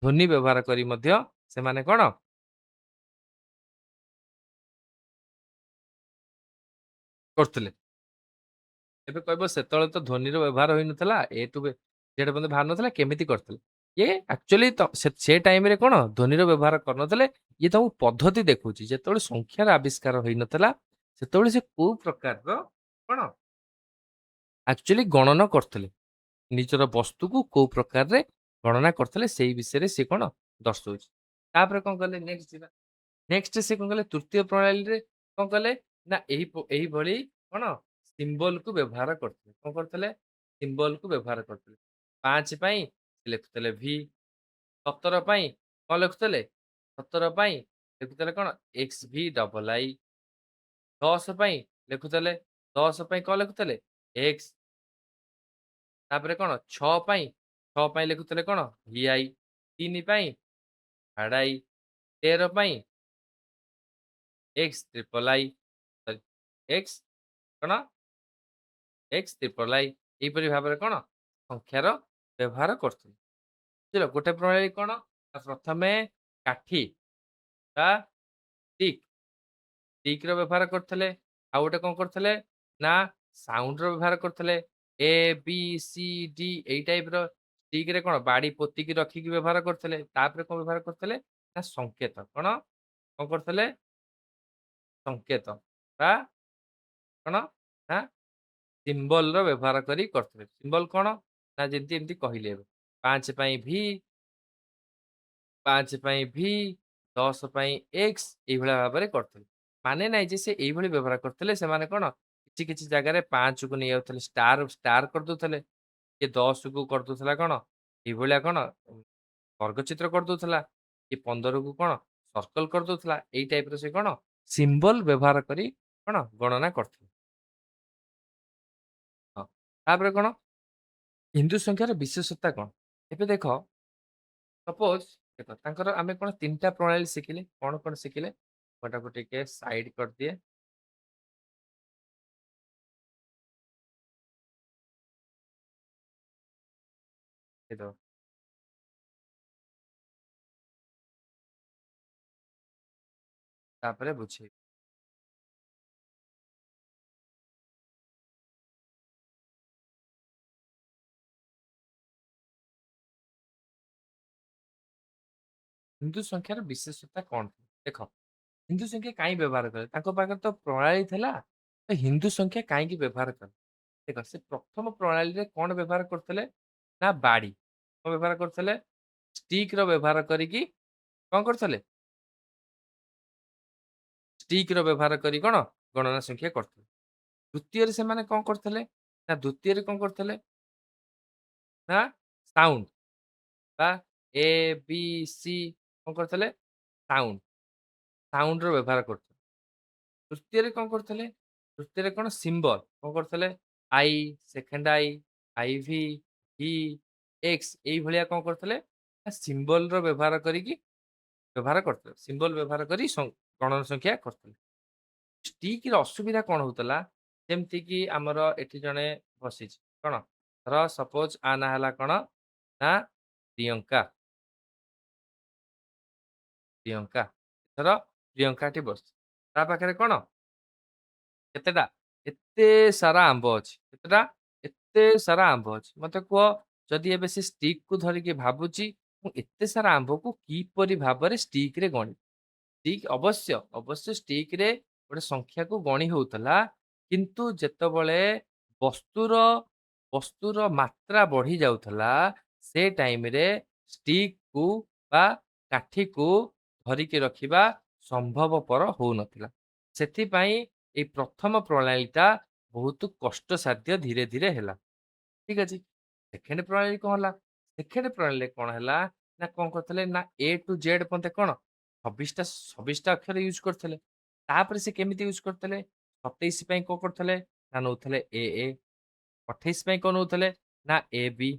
ଧ୍ୱନି ବ୍ୟବହାର କରି ମଧ୍ୟ ସେମାନେ କଣ? କରୁଥିଲେ। ଏବେ କହିବ ସେତେବେଳେ ତ ଧ୍ୱନିର ବ୍ୟବହାର ହୋଇନଥିଲା। ଏ ଟୁ ଜେଡ୍ ପର୍ଯ୍ୟନ୍ତ ବାହାର ନଥିଲା କେମିତି କରିଥିଲେ? ଇଏ ଆକ୍ଚୁଆଲି ତ ସେ ଟାଇମରେ କଣ ଧ୍ୱନିର ବ୍ୟବହାର କରିନଥିଲେ। ଇଏ ତମକୁ ପଦ୍ଧତି ଦେଖଉଛି। ଯେତେବେଳେ ସଂଖ୍ୟାର ଆବିଷ୍କାର ହୋଇନଥିଲା, ସେତେବେଳେ ସେ କୋଉ ପ୍ରକାରର କଣ ଆକ୍ଚୁଆଲି ଗଣନ କରୁଥିଲେ। ନିଜର ବସ୍ତୁକୁ କୋଉ ପ୍ରକାରରେ ଗଣନା କରିଥିଲେ ସେଇ ବିଷୟରେ ସେ କଣ ଦର୍ଶଉଛି। ତାପରେ କଣ କଲେ? ନେକ୍ସଟ ଯିବା। ନେକ୍ସଟ ସେ କଣ କଲେ? ତୃତୀୟ ପ୍ରଣାଳୀରେ କଣ କଲେ? ନା ଏହିଭଳି କଣ ସିମ୍ବଲକୁ ବ୍ୟବହାର କରୁଥିଲେ। କଣ କରୁଥିଲେ? ସିମ୍ବଲକୁ ବ୍ୟବହାର କରୁଥିଲେ। 5 ପାଇଁ ସେ ଲେଖୁଥିଲେ ଭି, 17 ପାଇଁ କଣ ଲେଖୁଥିଲେ? 17 ପାଇଁ ଲେଖୁଥିଲେ କଣ? X V double I. 10 ପାଇଁ ଲେଖୁଥିଲେ 10 ପାଇଁ କଣ ଲେଖୁଥିଲେ? ଏକ୍ସ। ତାପରେ କଣ? 6 ପାଇଁ ଲେଖୁଥିଲେ କଣ? V I. 3 ପାଇଁ ଥାର୍ଡ ଆଇ। 13 ପାଇଁ X triple I. Sorry X କଣ? X triple I. ଏହିପରି ଭାବରେ କଣ ସଂଖ୍ୟାର ବ୍ୟବହାର କରୁଥିଲେ। ବୁଝିଲ ଗୋଟେ ପ୍ରଣାଳୀ କଣ? ନା ପ୍ରଥମେ କାଠି ବା ଷ୍ଟିକ୍ ଷ୍ଟିକ୍ ର ବ୍ୟବହାର କରୁଥିଲେ। ଆଉ ଗୋଟେ କଣ କରୁଥିଲେ? ନା ସାଉଣ୍ଡ ର ବ୍ୟବହାର କରୁଥିଲେ। ଏ ବି ସି ଡି ଏଇ ଟାଇପ ର ଷ୍ଟିକରେ କଣ ବାଡି ପୋତିକି ରଖିକି ବ୍ୟବହାର କରୁଥିଲେ। ତାପରେ କଣ ବ୍ୟବହାର କରୁଥିଲେ? ନା ସଂକେତ। କଣ କରୁଥିଲେ? ସଂକେତ ବା କଣ? ନା ସିମ୍ବଲର ବ୍ୟବହାର କରି କରୁଥିଲେ। ସିମ୍ବଲ କଣ? ନା ଯେମିତି ଏମିତି କହିଲି ଏବେ। 5 ପାଇଁ ଭି, 5 ପାଇଁ ଭି, 10 ପାଇଁ ଏକ୍ସ ଏଇଭଳିଆ ଭାବରେ କରୁଥିଲେ। ମାନେ ନାହିଁ ଯେ ସେ ଏଇଭଳି ବ୍ୟବହାର କରୁଥିଲେ। ସେମାନେ କଣ କିଛି କିଛି ଜାଗାରେ 5 କୁ ନେଇଯାଉଥିଲେ ଷ୍ଟାର ଷ୍ଟାର କରିଦଉଥିଲେ। କିଏ 10 କୁ କରିଦଉଥିଲା କଣ ଏଇଭଳିଆ କଣ ବର୍ଗଚିତ୍ର କରିଦଉଥିଲା। କିଏ 15 କୁ କଣ ସର୍କଲ କରିଦଉଥିଲା। ଏଇ ଟାଇପର ସେ କଣ ସିମ୍ବଲ ବ୍ୟବହାର କରି କଣ ଗଣନା କରୁଥିଲେ। ହଁ। ତାପରେ କଣ ହିନ୍ଦୁ ସଂଖ୍ୟାର ବିଶେଷତା କଣ? ଏବେ ଦେଖ ସପୋଜ୍ ଦେଖ ତାଙ୍କର ଆମେ କଣ 3 ଟା ପ୍ରଣାଳୀ ଶିଖିଲେ। କଣ ଶିଖିଲେ? ମୁଁ ଏଟାକୁ ଟିକେ ସାଇଡ୍ କରିଦିଏ। ଦେଇଦବ। ତାପରେ ବୁଝେଇବି। ହିନ୍ଦୁ ସଂଖ୍ୟାର ବିଶେଷତା କଣ? ଦେଖ ହିନ୍ଦୁ ସଂଖ୍ୟା କାଇଁ ବ୍ୟବହାର କଲେ? ତାଙ୍କ ପାଖରେ ତ ପ୍ରଣାଳୀ ଥିଲା। ତ ହିନ୍ଦୁ ସଂଖ୍ୟା କାହିଁକି ବ୍ୟବହାର କଲେ? ଦେଖ ସେ ପ୍ରଥମ ପ୍ରଣାଳୀରେ କଣ ବ୍ୟବହାର କରୁଥିଲେ? ନା ବାଡି। କଣ ବ୍ୟବହାର କରୁଥିଲେ? ଷ୍ଟିକର ବ୍ୟବହାର କରିକି କଣ କରୁଥିଲେ? ଷ୍ଟିକର ବ୍ୟବହାର କରି କଣ ଗଣନା ସଂଖ୍ୟା କରୁଥିଲେ। ଦ୍ୱିତୀୟରେ ସେମାନେ କଣ କରୁଥିଲେ? ନା ଦ୍ୱିତୀୟରେ କଣ କରୁଥିଲେ? ନା ସାଉଣ୍ଡ ବା ଏ, ବି, ସି କଣ କରୁଥିଲେ? ସାଉଣ୍ଡ। ସାଉଣ୍ଡର ବ୍ୟବହାର କରୁଥିଲେ। ତୃତୀୟରେ କଣ କରୁଥିଲେ? ତୃତୀୟରେ କଣ ସିମ୍ବଲ କଣ କରୁଥିଲେ? I, second I, IV, E, X ଏଇଭଳିଆ କଣ କରୁଥିଲେ? ନା ସିମ୍ବଲର ବ୍ୟବହାର କରିକି ବ୍ୟବହାର କରୁଥିଲେ। ସିମ୍ବଲ ବ୍ୟବହାର କରି ଗଣନ ସଂଖ୍ୟା କରୁଥିଲେ। ଷ୍ଟିକର ଅସୁବିଧା କଣ ହଉଥିଲା? ଯେମିତିକି ଆମର ଏଠି ଜଣେ ବସିଛି। କଣ? ଧର ସପୋଜ ଆ ନାଁ ହେଲା କଣ? ନା ପ୍ରିୟଙ୍କା। ପ୍ରିୟଙ୍କା। ଧର ପ୍ରିୟଙ୍କାଟି ବସିଛି। ତା ପାଖରେ କଣ? କେତେଟା? ଏତେ ସାରା ଆମ୍ବ ଅଛି। କେତେଟା? ଏତେ ସାରା ଆମ୍ବ ଅଛି। ମତେ କୁହ ଯଦି ଏବେ ସେ ଷ୍ଟିକକୁ ଧରିକି ଭାବୁଛି, ମୁଁ ଏତେ ସାରା ଆମ୍ବକୁ କିପରି ଭାବରେ ଷ୍ଟିକରେ ଗଣିବି? ଅବଶ୍ୟ ଷ୍ଟିକରେ ଗୋଟେ ସଂଖ୍ୟାକୁ ଗଣି ହଉଥିଲା। କିନ୍ତୁ ଯେତେବେଳେ ବସ୍ତୁର ବସ୍ତୁର ମାତ୍ରା ବଢି ଯାଉଥିଲା, ସେ ଟାଇମରେ ଷ୍ଟିକକୁ ବା କାଠିକୁ ଧରିକି ରଖିବା ସମ୍ଭବପର ହଉନଥିଲା। ସେଥିପାଇଁ ଏଇ ପ୍ରଥମ ପ୍ରଣାଳୀଟା ବହୁତ କଷ୍ଟସାଧ୍ୟ ଧୀରେ ଧୀରେ ହେଲା। ଠିକ ଅଛି। ସେକେଣ୍ଡ ପ୍ରଣାଳୀ କଣ ହେଲା? ସେକେଣ୍ଡ ପ୍ରଣାଳୀରେ କଣ ହେଲା? ନା କଣ କରୁଥିଲେ? ନା ଏ ଟୁ ଜେଡ୍ ପନ୍ତେ କଣ 26ଟା ଅକ୍ଷର ୟୁଜ୍ କରୁଥିଲେ। ତାପରେ ସେ କେମିତି ୟୁଜ୍ କରୁଥିଲେ? 27 ପାଇଁ କଣ କରୁଥିଲେ? ନା ନଉଥିଲେ ଏ, 28 ପାଇଁ କଣ ନଉଥିଲେ? ନା ଏ ବି,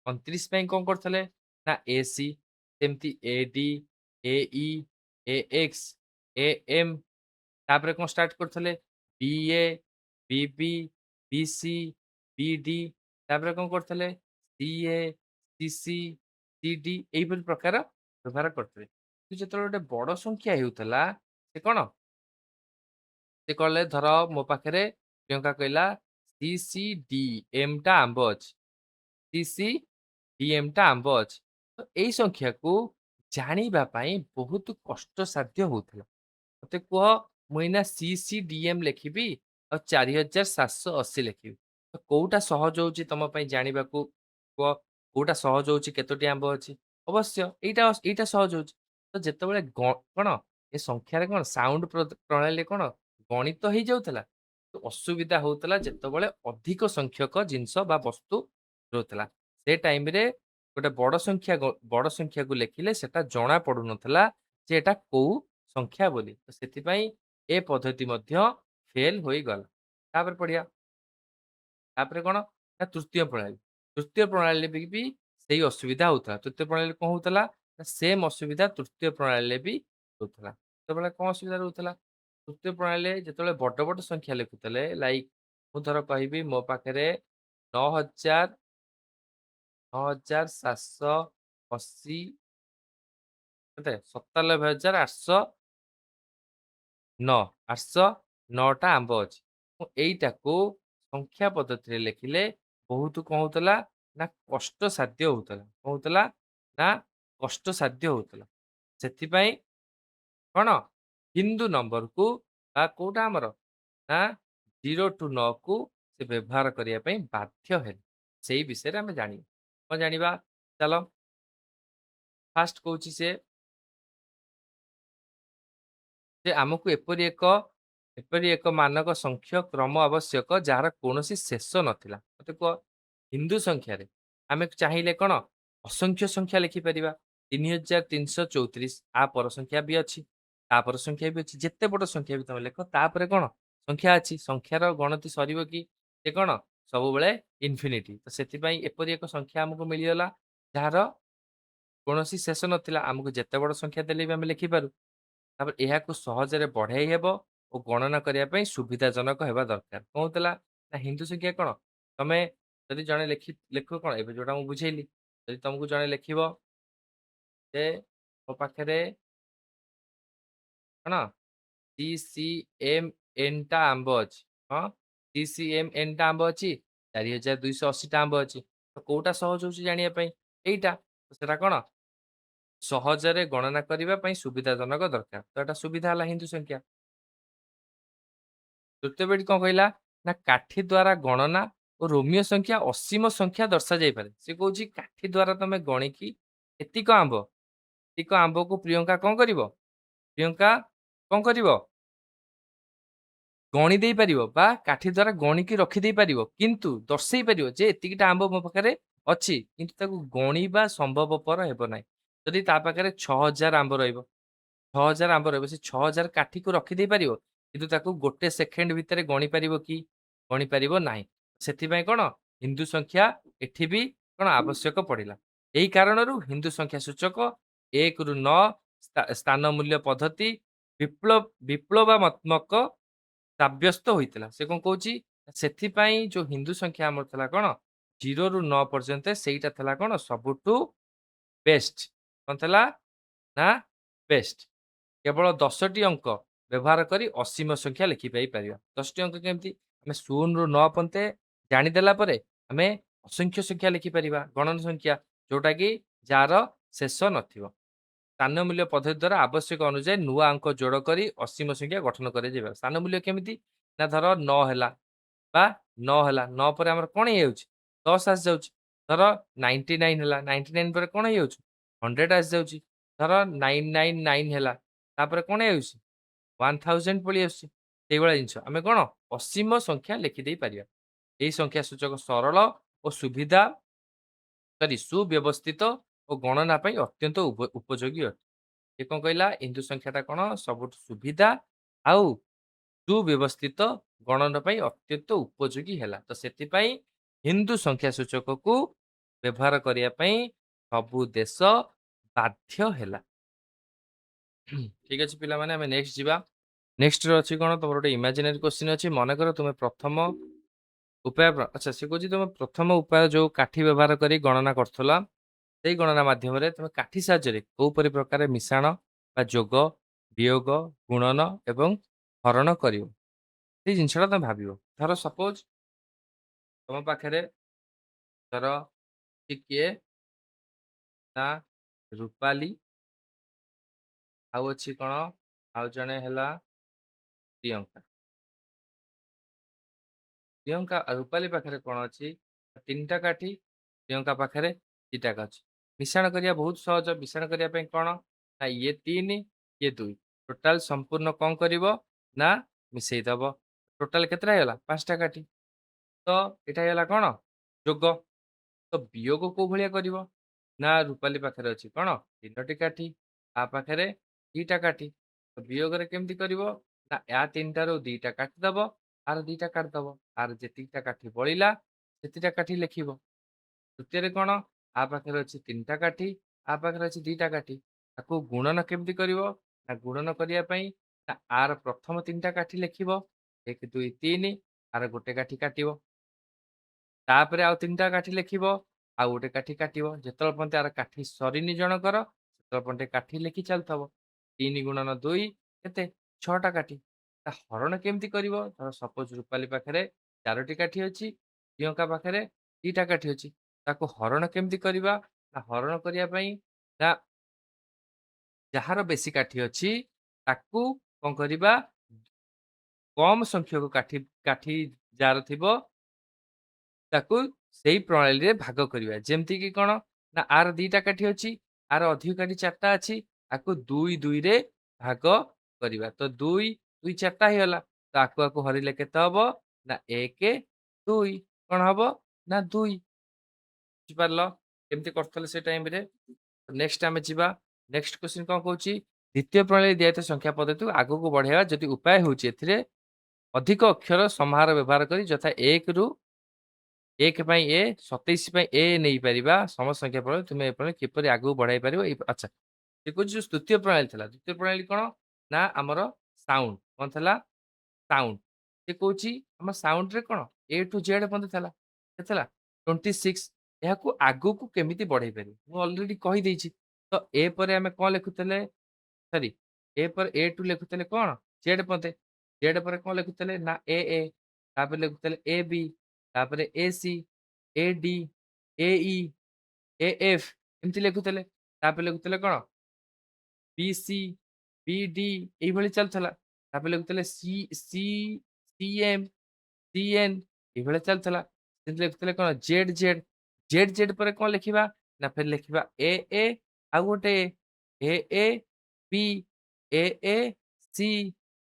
29 ପାଇଁ କଣ କରୁଥିଲେ? ନା ଏସି, ସେମିତି ଏଡି, ଏଇ, ଏଏକ୍ସ, ଏଏମ୍ ତାପରେ କଣ ଷ୍ଟାର୍ଟ କରୁଥିଲେ? ବିଏ, ବିବି, ବିସି, ବିଡି ତାପରେ କଣ କରୁଥିଲେ? ସିଏ, ସିସି, ସିଡି ଏଇଭଳି ପ୍ରକାର ବ୍ୟବହାର କରୁଥିଲେ। କିନ୍ତୁ ଯେତେବେଳେ ଗୋଟେ ବଡ ସଂଖ୍ୟା ହେଉଥିଲା, ସେ କଣ? ସେ କହିଲେ ଧର ମୋ ପାଖରେ ପ୍ରିୟଙ୍କା କହିଲା ସିସି, ଟା ଆମ୍ବ ଅଛି। ସିସି, ଟା ଆମ୍ବ ଅଛି। ତ ଏଇ ସଂଖ୍ୟାକୁ ଜାଣିବା ପାଇଁ ବହୁତ କଷ୍ଟସାଧ୍ୟ ହଉଥିଲା। ମତେ କୁହ ମୁଁ ଏଇନା ସିସି, ଲେଖିବି ଆଉ 4780 ଲେଖିବି। ତ କୋଉଟା ସହଜ ହଉଛି ତମ ପାଇଁ ଜାଣିବାକୁ କୁହ? କୋଉଟା ସହଜ ହଉଛି କେତୋଟି ଆମ୍ବ ଅଛି? ଅବଶ୍ୟ ଏଇଟା ସହଜ ହଉଛି। ତ ଯେତେବେଳେ କଣ ଏ ସଂଖ୍ୟାରେ କଣ ସାଉଣ୍ଡ ପ୍ରଣାଳୀରେ କଣ ଗଣିତ ହେଇଯାଉଥିଲା। ତ ଅସୁବିଧା ହଉଥିଲା ଯେତେବେଳେ ଅଧିକ ସଂଖ୍ୟକ ଜିନିଷ ବା ବସ୍ତୁ ରହୁଥିଲା। ସେ ଟାଇମରେ ଗୋଟେ ବଡ ସଂଖ୍ୟାକୁ ଲେଖିଲେ ସେଟା ଜଣା ପଡୁନଥିଲା ଯେ ଏଟା କୋଉ ସଂଖ୍ୟା ବୋଲି। ତ ସେଥିପାଇଁ ଏ ପଦ୍ଧତି ମଧ୍ୟ ଫେଲ ହୋଇଗଲା। ତାପରେ ପଢିବା। ତାପରେ କଣ? ନା ତୃତୀୟ ପ୍ରଣାଳୀ। ତୃତୀୟ ପ୍ରଣାଳୀରେ ବି ସେଇ ଅସୁବିଧା ହଉଥିଲା। ତୃତୀୟ ପ୍ରଣାଳୀରେ କଣ ହଉଥିଲା? ନା ସେମ୍ ଅସୁବିଧା ତୃତୀୟ ପ୍ରଣାଳୀରେ ବି ହଉଥିଲା। ସେତେବେଳେ କଣ ଅସୁବିଧା ରହୁଥିଲା? ତୃତୀୟ ପ୍ରଣାଳୀରେ ଯେତେବେଳେ ବଡ ବଡ ସଂଖ୍ୟା ଲେଖୁଥିଲେ, ଲାଇକ୍ ମୁଁ ଧର କହିବି ମୋ ପାଖରେ 9,000 9,780 କେତେ? 97,809 809ଟା ଆମ୍ବ ଅଛି। ମୁଁ ଏଇଟାକୁ ସଂଖ୍ୟା ପଦ୍ଧତିରେ ଲେଖିଲେ ବହୁତ କଣ ହଉଥିଲା ନା କଷ୍ଟସାଧ୍ୟ ହଉଥିଲା। କଣ ହଉଥିଲା ନା କଷ୍ଟସାଧ୍ୟ ହଉଥିଲା। ସେଥିପାଇଁ କଣ ହିନ୍ଦୁ ନମ୍ବରକୁ ବା କୋଉଟା ଆମର ନା 0 ଟୁ 9 କୁ ସେ ବ୍ୟବହାର କରିବା ପାଇଁ ବାଧ୍ୟ ହେଲେ। ସେଇ ବିଷୟରେ ଆମେ ଜାଣିବା। କଣ ଜାଣିବା? ଚାଲ ଫାଷ୍ଟ କହୁଛି ସେ ଯେ ଆମକୁ ଏପରି ଏକ ମାନକ ସଂଖ୍ୟ କ୍ରମ ଆବଶ୍ୟକ ଯାହାର କୌଣସି ଶେଷ ନଥିଲା। ମତେ କୁହ ହିନ୍ଦୁ ସଂଖ୍ୟାରେ ଆମେ ଚାହିଁଲେ କଣ ଅସଂଖ୍ୟ ସଂଖ୍ୟା ଲେଖିପାରିବା। 3334 ଆ ପର ସଂଖ୍ୟା ବି ଅଛି। ତାପର ସଂଖ୍ୟା ବି ଅଛି। ଯେତେ ବଡ ସଂଖ୍ୟା ବି ତମେ ଲେଖ ତାପରେ କଣ ସଂଖ୍ୟା ଅଛି। ସଂଖ୍ୟାର ଗଣତି ସରିବ କି? ସେ କଣ ସବୁବେଳେ ଇନଫିନିଟି। ତ ସେଥିପାଇଁ ଏପରି ଏକ ସଂଖ୍ୟା ଆମକୁ ମିଳିଗଲା ଯାହାର କୌଣସି ଶେଷ ନଥିଲା। ଆମକୁ ଯେତେ ବଡ ସଂଖ୍ୟା ଦେଲେ ବି ଆମେ ଲେଖିପାରୁ। ତାପରେ ଏହାକୁ ସହଜରେ ବଢାଇ ହେବ ଓ ଗଣନା କରିବା ପାଇଁ ସୁବିଧାଜନକ ହେବା ଦରକାର। କଣ ହଉଥିଲା ନା ହିନ୍ଦୁ ସଂଖ୍ୟା କଣ ତମେ ଯଦି ଜଣେ ଲେଖିବ କଣ ଏବେ ଯୋଉଟା ମୁଁ ବୁଝେଇଲି ଯଦି ତମକୁ ଜଣେ ଲେଖିବ ଯେ ମୋ ପାଖରେ କଣ CCM ଟା ଆମ୍ବ ଅଛି। ହଁ CCM ଟା ଆମ୍ବ ଅଛି 4280 ଟା ଆମ୍ବ ଅଛି। ତ କୋଉଟା ସହଜ ହଉଛି ଜାଣିବା ପାଇଁ ଏଇଟା ତ ସେଟା କଣ ସହଜରେ ଗଣନା କରିବା ପାଇଁ ସୁବିଧାଜନକ ଦରକାର। ତ ଏଟା ସୁବିଧା ହେଲା ହିନ୍ଦୁ ସଂଖ୍ୟା। ତୃତୀୟ ବିଟ୍ କଣ କହିଲା ନା କାଠି ଦ୍ଵାରା ଗଣନା ଓ ରୋମିଓ ସଂଖ୍ୟା ଅସୀମ ସଂଖ୍ୟା ଦର୍ଶା ଯାଇପାରେ। ସେ କହୁଛି କାଠି ଦ୍ଵାରା ତମେ ଗଣିକି ଏତିକ ଆମ୍ବକୁ ପ୍ରିୟଙ୍କା କଣ କରିବ? ପ୍ରିୟଙ୍କା କଣ କରିବ? ଗଣି ଦେଇପାରିବ ବା କାଠି ଦ୍ଵାରା ଗଣିକି ରଖିଦେଇ ପାରିବ। କିନ୍ତୁ ଦର୍ଶେଇ ପାରିବ ଯେ ଏତିକିଟା ଆମ୍ବ ମୋ ପାଖରେ ଅଛି। କିନ୍ତୁ ତାକୁ ଗଣିବା ସମ୍ଭବପର ହେବ ନାହିଁ। ଯଦି ତା ପାଖରେ 6000 ଆମ୍ବ ରହିବ 6000 ଆମ୍ବ ରହିବ। ସେ 6000 କାଠିକୁ ରଖିଦେଇ ପାରିବ। କିନ୍ତୁ ତାକୁ ଗୋଟେ ସେକେଣ୍ଡ ଭିତରେ ଗଣି ପାରିବ କି? ଗଣି ପାରିବ ନାହିଁ। ସେଥିପାଇଁ କଣ ହିନ୍ଦୁ ସଂଖ୍ୟା ଏଠି ବି କଣ ଆବଶ୍ୟକ ପଡିଲା। ଏହି କାରଣରୁ ହିନ୍ଦୁ ସଂଖ୍ୟା ସୂଚକ 1 ରୁ 9 ସ୍ଥାନ ମୂଲ୍ୟ ପଦ୍ଧତି ବିପ୍ଳବାତ୍ମକ ସାବ୍ୟସ୍ତ ହୋଇଥିଲା। ସେ କଣ କହୁଛି ସେଥିପାଇଁ ଯୋଉ ହିନ୍ଦୁ ସଂଖ୍ୟା ଆମର ଥିଲା କଣ 0 ରୁ 9 ପର୍ଯ୍ୟନ୍ତ ସେଇଟା ଥିଲା କଣ ସବୁଠୁ ବେଷ୍ଟ। କଣ ଥିଲା ନା ବେଷ୍ଟ। କେବଳ 10ଟି ଅଙ୍କ ବ୍ୟବହାର କରି ଅସୀମ ସଂଖ୍ୟା ଲେଖିପାଇ ପାରିବା। 10ଟି ଅଙ୍କ କେମିତି? ଆମେ 0 ରୁ 9 ପର୍ଯ୍ୟନ୍ତ ଜାଣିଦେଲା ପରେ ଆମେ ଅସଂଖ୍ୟ ସଂଖ୍ୟା ଲେଖିପାରିବା। ଗଣନ ସଂଖ୍ୟା ଯୋଉଟା କି ଯାହାର ଶେଷ ନଥିବ। ସ୍ଥାନ ମୂଲ୍ୟ ପଦ୍ଧତି ଦ୍ୱାରା ଆବଶ୍ୟକ ଅନୁଯାୟୀ ନୂଆ ଅଙ୍କ ଯୋଡ଼ କରି ଅସୀମ ସଂଖ୍ୟା ଗଠନ କରାଯିବ। ସ୍ଥାନ ମୂଲ୍ୟ କେମିତି? ନା ଧର 9 ହେଲା ବା 9 ହେଲା 9 ପରେ ଆମର କଣ ହେଇଯାଉଛି 10 ଆସିଯାଉଛି। ଧର 99 ହେଲା 99 ପରେ କଣ ହେଇଯାଉଛି 100 ଆସିଯାଉଛି। ଧର 999 ହେଲା ତାପରେ କଣ ହେଇଯାଉଛି 1000 ପଳେଇ ଆସୁଛି। ସେଇଭଳିଆ ଜିନିଷ ଆମେ କଣ ଅସୀମ ସଂଖ୍ୟା ଲେଖିଦେଇ ପାରିବା। ଏହି ସଂଖ୍ୟା ସୂଚକ ସରଳ ଓ ସୁବ୍ୟବସ୍ଥିତ ଓ ଗଣନା ପାଇଁ ଅତ୍ୟନ୍ତ ଉପଯୋଗୀ ଅଟେ। ଏ କଣ କହିଲା ହିନ୍ଦୁ ସଂଖ୍ୟାଟା କଣ ସବୁଠୁ ସୁବିଧା ଆଉ ସୁବ୍ୟବସ୍ଥିତ ଗଣନା ପାଇଁ ଅତ୍ୟନ୍ତ ଉପଯୋଗୀ ହେଲା। ତ ସେଥିପାଇଁ ହିନ୍ଦୁ ସଂଖ୍ୟା ସୂଚକକୁ ବ୍ୟବହାର କରିବା ପାଇଁ ସବୁ ଦେଶ ବାଧ୍ୟ ହେଲା। ଠିକ ଅଛି ପିଲାମାନେ ଆମେ ନେକ୍ସଟ ଯିବା। ନେକ୍ସଟରେ ଅଛି କଣ ତମର ଗୋଟେ ଇମାଜିନାରୀ କ୍ୱେଶ୍ଚିନ୍ ଅଛି। ମନେକର ତୁମେ ପ୍ରଥମ ଉପାୟ ଆଚ୍ଛା ସେ କହୁଛି ତମେ ପ୍ରଥମ ଉପାୟ ଯୋଉ କାଠି ବ୍ୟବହାର କରି ଗଣନା କରୁଥିଲ ସେଇ ଗଣନା ମାଧ୍ୟମରେ ତମେ କାଠି ସାହାଯ୍ୟରେ କୋଉ ପରି ପ୍ରକାର ମିଶାଣ ବା ଯୋଗ ବିୟୋଗ ଗୁଣନ ଏବଂ ହରଣ କରିବ। ସେଇ ଜିନିଷଟା ତମେ ଭାବିବ। ଧର ସପୋଜ ତମ ପାଖରେ ଧର କିଏ ନା ରୂପାଲି ଆଉ ଅଛି କଣ ଆଉ ଜଣେ ହେଲା ପ୍ରିୟଙ୍କା। ପ୍ରିୟଙ୍କା ଆଉ ରୂପାଲି ପାଖରେ କଣ ଅଛି 3ଟା କାଠି ପ୍ରିୟଙ୍କା ପାଖରେ 2ଟା କାଠି। ମିଶାଣ କରିବା ବହୁତ ସହଜ। ମିଶାଣ କରିବା ପାଇଁ କଣ ନା ଇଏ 3 ଇଏ 2 ଟୋଟାଲ ସମ୍ପୂର୍ଣ୍ଣ କଣ କରିବ ନା ମିଶେଇ ଦବ। ଟୋଟାଲ କେତେଟା ହେଇଗଲା 5ଟା କାଠି। ତ ଏଇଟା ହେଇଗଲା କଣ ଯୋଗ। ତ ବିୟୋଗ କୋଉ ଭଳିଆ କରିବ ନା ରୂପାଲି ପାଖରେ ଅଛି କଣ 3ଟି କାଠି ଆ ପାଖରେ 2ଟା କାଠି। ତ ବିୟୋଗରେ କେମିତି କରିବ ନା ୟା 3ଟାରୁ 2ଟା କାଟିଦବ ଆର 2ଟା କାଟିଦବ। ଆର ଯେତିକିଟା କାଠି ବଳିଲା ସେତିଟା କାଠି ଲେଖିବ। ତୃତୀୟରେ କଣ ଆ ପାଖରେ ଅଛି 3ଟା କାଠି ଆ ପାଖରେ ଅଛି 2ଟା କାଠି। ତାକୁ ଗୁଣନ କେମିତି କରିବ ନା ଗୁଣନ କରିବା ପାଇଁ ନା ଆର ପ୍ରଥମ 3ଟା କାଠି ଲେଖିବ 1 2 3 ଆର ଗୋଟେ କାଠି କାଟିବ। ତାପରେ ଆଉ 3ଟା କାଠି ଲେଖିବ ଆଉ ଗୋଟେ କାଠି କାଟିବ। ଯେତେବେଳେ ପର୍ଯ୍ୟନ୍ତ ଆର କାଠି ସରିନି ଜଣକର ସେତେବେଳେ ପର୍ଯ୍ୟନ୍ତ କାଠି ଲେଖି ଚାଲିଥବ। 3 ଗୁଣନ 2 କେତେ 6ଟା କାଠି। ତା ହରଣ କେମିତି କରିବ ଧର ସପୋଜ ରୂପାଲି ପାଖରେ 4ଟି କାଠି ଅଛି ପ୍ରିୟଙ୍କା ପାଖରେ ଦିଟା କାଠି ଅଛି। ତାକୁ ହରଣ କେମିତି କରିବା? ନା ହରଣ କରିବା ପାଇଁ ନା ଯାହାର ବେଶୀ କାଠି ଅଛି ତାକୁ କଣ କରିବା? କମ ସଂଖ୍ୟକ କାଠି କାଠି ଯାହାର ଥିବ ତାକୁ ସେଇ ପ୍ରଣାଳୀରେ ଭାଗ କରିବା। ଯେମିତିକି କଣ? ନା ଆର 2ଟା କାଠି ଅଛି, ଆର ଅଧିକ କାଠି 4ଟା ଅଛି। ଆକୁ 2, 2 ରେ ଭାଗ କରିବା। ତ 2, 2 4ଟା ହେଇଗଲା। ତ ଆକୁ ହରିଲେ କେତେ ହବ? ନା 1, 2 କଣ ହବ? ନା 2 ବୁଝିପାରିଲ? କେମିତି କରିଥିଲେ ସେ ଟାଇମରେ? ନେକ୍ସଟ ଆମେ ଯିବା। ନେକ୍ସଟ କ୍ୱେଶ୍ଚନ କଣ କହୁଛି? ଦ୍ୱିତୀୟ ପ୍ରଣାଳୀ ଦିଆଯାଇଥିବା ସଂଖ୍ୟା ପଦ୍ଧତିକୁ ଆଗକୁ ବଢାଇବା ଯଦି ଉପାୟ ହେଉଛି ଏଥିରେ ଅଧିକ ଅକ୍ଷର ସମାହାର ବ୍ୟବହାର କରି ଯଥା 1 ରୁ 1 ପାଇଁ ଏ 27 ପାଇଁ ଏ ନେଇପାରିବା ସମସ୍ତ ସଂଖ୍ୟା ପ୍ରଣାଳୀ ତୁମେ ଏ ପ୍ରଣାଳୀ କିପରି ଆଗକୁ ବଢାଇ ପାରିବ ଆଚ୍ଛା ସେ କହୁଛି ଯୋଉ ତୃତୀୟ ପ୍ରଣାଳୀ ଥିଲା ଦ୍ୱିତୀୟ ପ୍ରଣାଳୀ କଣ ନା ଆମର ସାଉଣ୍ଡ କଣ ଥିଲା ସାଉଣ୍ଡ ସେ କହୁଛି ଆମ ସାଉଣ୍ଡ ରେ କଣ ଏ ଟୁ ଜେଡ୍ ପର୍ଯ୍ୟନ୍ତ ଥିଲା କେତେ ଥିଲା 26 ଏହାକୁ ଆଗକୁ କେମିତି ବଢେଇ ପାରିବ ମୁଁ ଅଲରେଡି କହିଦେଇଛି ତ ଏ ପରେ ଆମେ କଣ ଲେଖୁଥିଲେ ସରି ଏ ପରେ ଏ ଟୁ ଲେଖୁଥିଲେ କଣ ଜେଡ୍ ପର୍ଯ୍ୟନ୍ତ ଜେଡ୍ ପରେ କଣ ଲେଖୁଥିଲେ ନା ଏ ତାପରେ ଲେଖୁଥିଲେ ଏ ବି ତାପରେ ଏ C A D A E A F ଏମିତି ଲେଖୁଥିଲେ ତାପରେ ଲେଖୁଥିଲେ କଣ ବି ସି ବି ଡି ଏଇଭଳି ଚାଲୁଥିଲା ତାପରେ ଲେଖୁଥିଲେ C C C M C N ଏଇଭଳିଆ ଚାଲୁଥିଲା ସେମିତି ଲେଖୁଥିଲେ କଣ ଜେଡ୍ ଜେଡ୍ ଜେଡ୍ ଜେଡ୍ ପରେ କଣ ଲେଖିବା ନା ଫେର ଲେଖିବା ଏ ଆଉ ଗୋଟେ A B A C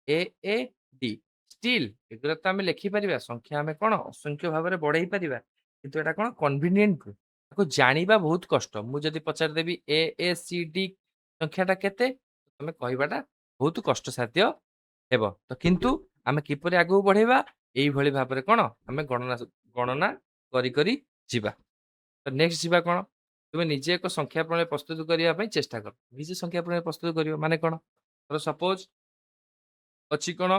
A D still ଏଗୁଡା ତ ଆମେ ଲେଖିପାରିବା ସଂଖ୍ୟା ଆମେ କଣ ଅସଂଖ୍ୟ ଭାବରେ ବଢେଇ ପାରିବା କିନ୍ତୁ ଏଟା କଣ କନଭିନିଏଣ୍ଟ ତାକୁ ଜାଣିବା ବହୁତ କଷ୍ଟ ମୁଁ ଯଦି ପଚାରିଦେବି ଏ ସି ଡି ସଂଖ୍ୟାଟା କେତେ ତମେ କହିବାଟା ବହୁତ କଷ୍ଟସାଧ୍ୟ ହେବ ତ କିନ୍ତୁ ଆମେ କିପରି ଆଗକୁ ବଢେଇବା ଏଇଭଳି ଭାବରେ କଣ ଆମେ ଗଣନା ଗଣନା କରି କରି ଯିବା ତ ନେକ୍ସଟ ଯିବା କଣ ତୁମେ ନିଜେ ଏକ ସଂଖ୍ୟା ପ୍ରଣାଳୀ ପ୍ରସ୍ତୁତ କରିବା ପାଇଁ ଚେଷ୍ଟା କର ନିଜେ ସଂଖ୍ୟା ପ୍ରଣାଳୀ ପ୍ରସ୍ତୁତ କରିବ ମାନେ କଣ ଧର ସପୋଜ ଅଛି କଣ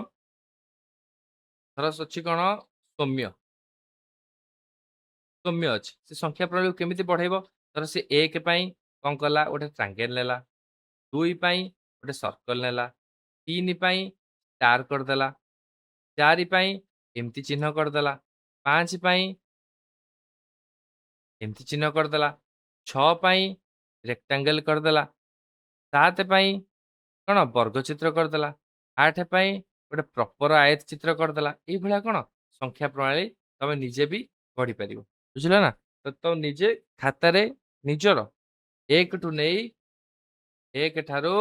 ଧର ଅଛି କଣ ସୌମ୍ୟ ସୌମ୍ୟ ଅଛି ସେ ସଂଖ୍ୟା ପ୍ରଣାଳୀକୁ କେମିତି ବଢେଇବ ଧର ସେ 1 ପାଇଁ କଣ କଲା ଗୋଟେ ଟ୍ରାଙ୍ଗେଲ ନେଲା 2 ପାଇଁ ଗୋଟେ ସର୍କଲ ନେଲା 3 ପାଇଁ ଷ୍ଟାର କରିଦେଲା 4 ପାଇଁ ଏମିତି ଚିହ୍ନ କରିଦେଲା 5 ପାଇଁ ଏମିତି ଚିହ୍ନ କରିଦେଲା 6 ପାଇଁ ରେକ୍ଟାଙ୍ଗେଲ କରିଦେଲା 7 ପାଇଁ କଣ ବର୍ଗ ଚିତ୍ର କରିଦେଲା 8 ପାଇଁ ଗୋଟେ ପ୍ରପର ଆୟତ ଚିତ୍ର କରିଦେଲା ଏଇଭଳିଆ କଣ ସଂଖ୍ୟା ପ୍ରଣାଳୀ ତମେ ନିଜେ ବି ଗଢିପାରିବ ବୁଝିଲ ନା ତ ନିଜେ ଖାତାରେ ନିଜର 1 ଠୁ ନେଇ 1 ଠାରୁ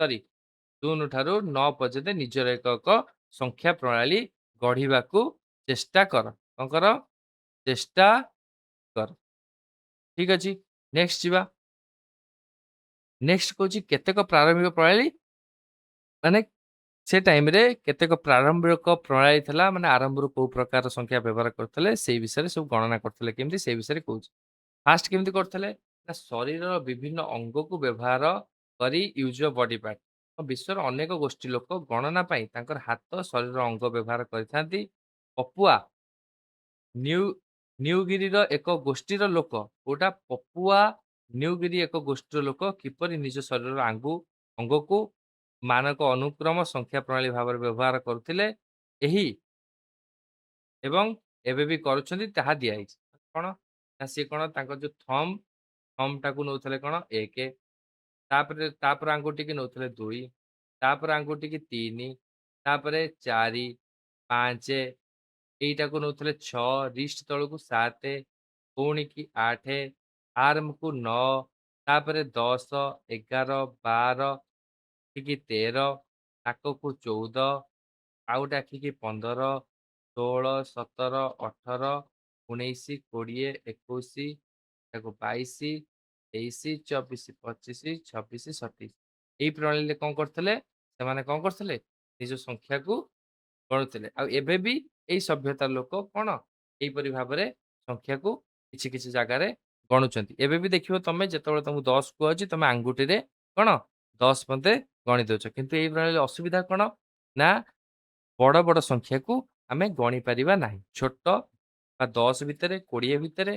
ସରି 0 ଠାରୁ 9 ପର୍ଯ୍ୟନ୍ତ ନିଜର ଏକ ସଂଖ୍ୟା ପ୍ରଣାଳୀ ଗଢିବାକୁ ଚେଷ୍ଟା କର କଣ କର ଚେଷ୍ଟା କର ଠିକ ଅଛି ନେକ୍ସଟ ଯିବା ନେକ୍ସଟ କହୁଛି କେତେକ ପ୍ରାରମ୍ଭିକ ପ୍ରଣାଳୀ ମାନେ ସେ ଟାଇମରେ କେତେକ ପ୍ରାରମ୍ଭିକ ପ୍ରଣାଳୀ ଥିଲା ମାନେ ଆରମ୍ଭରୁ କୋଉ ପ୍ରକାର ସଂଖ୍ୟା ବ୍ୟବହାର କରୁଥିଲେ ସେଇ ବିଷୟରେ ସବୁ ଗଣନା କରୁଥିଲେ କେମିତି ସେଇ ବିଷୟରେ କହୁଛି ଫାଷ୍ଟ କେମିତି କରୁଥିଲେ ନା ଶରୀରର ବିଭିନ୍ନ ଅଙ୍ଗକୁ ବ୍ୟବହାର କରି ୟୁଜ ବଡି ପାର୍ଟ ବିଶ୍ୱର ଅନେକ ଗୋଷ୍ଠୀ ଲୋକ ଗଣନା ପାଇଁ ତାଙ୍କର ହାତ ଶରୀର ଅଙ୍ଗ ବ୍ୟବହାର କରିଥାନ୍ତି ପପୁଆ ନ୍ୟୁ ନ୍ୟୁଗିରିର ଏକ ଗୋଷ୍ଠୀର ଲୋକ କୋଉଟା ପପୁଆ ନ୍ୟୁଗିରି ଏକ ଗୋଷ୍ଠୀର ଲୋକ କିପରି ନିଜ ଶରୀରର ଅଙ୍ଗକୁ ମାନକ ଅନୁକ୍ରମ ସଂଖ୍ୟା ପ୍ରଣାଳୀ ଭାବରେ ବ୍ୟବହାର କରୁଥିଲେ ଏହି ଏବଂ ଏବେ ବି କରୁଛନ୍ତି ତାହା ଦିଆହେଇଛି କଣ ନା ସିଏ କଣ ତାଙ୍କ ଯୋଉ ଥମ୍ ଟାକୁ ନଉଥିଲେ କଣ 1 ତାପରେ ଆଙ୍ଗୁଠିକି ନଉଥିଲେ 2 ତାପରେ ଆଙ୍ଗୁଠିକି 3 ତାପରେ 4 5 ଏଇଟାକୁ ନଉଥିଲେ 6 ରିଷ୍ଟ ତଳକୁ 7 ପୁଣି କି 8 ଆର୍ମକୁ 9 ତାପରେ 10 11 12 ଆଖିକି 13 ନାକକୁ 14 ଆଉ ଗୋଟେ ଆଖିକି 15 16 17 18 19 20 21 ତାକୁ 22 23 24 25 26 27 ଏଇ ପ୍ରଣାଳୀରେ କଣ କରୁଥିଲେ ସେମାନେ କଣ କରୁଥିଲେ ନିଜ ସଂଖ୍ୟାକୁ ଗଣୁଥିଲେ ଆଉ ଏବେ ବି ଏଇ ସଭ୍ୟତାର ଲୋକ କଣ ଏଇପରି ଭାବରେ ସଂଖ୍ୟାକୁ କିଛି କିଛି ଜାଗାରେ ଗଣୁଛନ୍ତି ଏବେ ବି ଦେଖିବ ତମେ ଯେତେବେଳେ ତମକୁ 10 କୁହାଉଛି ତମେ ଆଙ୍ଗୁଠିରେ କଣ 10 ପର୍ଯ୍ୟନ୍ତ ଗଣି ଦଉଛ କିନ୍ତୁ ଏଇ ପ୍ରଣାଳୀ ଅସୁବିଧା କଣ ନା ବଡ ବଡ ସଂଖ୍ୟାକୁ ଆମେ ଗଣି ପାରିବା ନାହିଁ ଛୋଟ ବା 10 ଭିତରେ 20 ଭିତରେ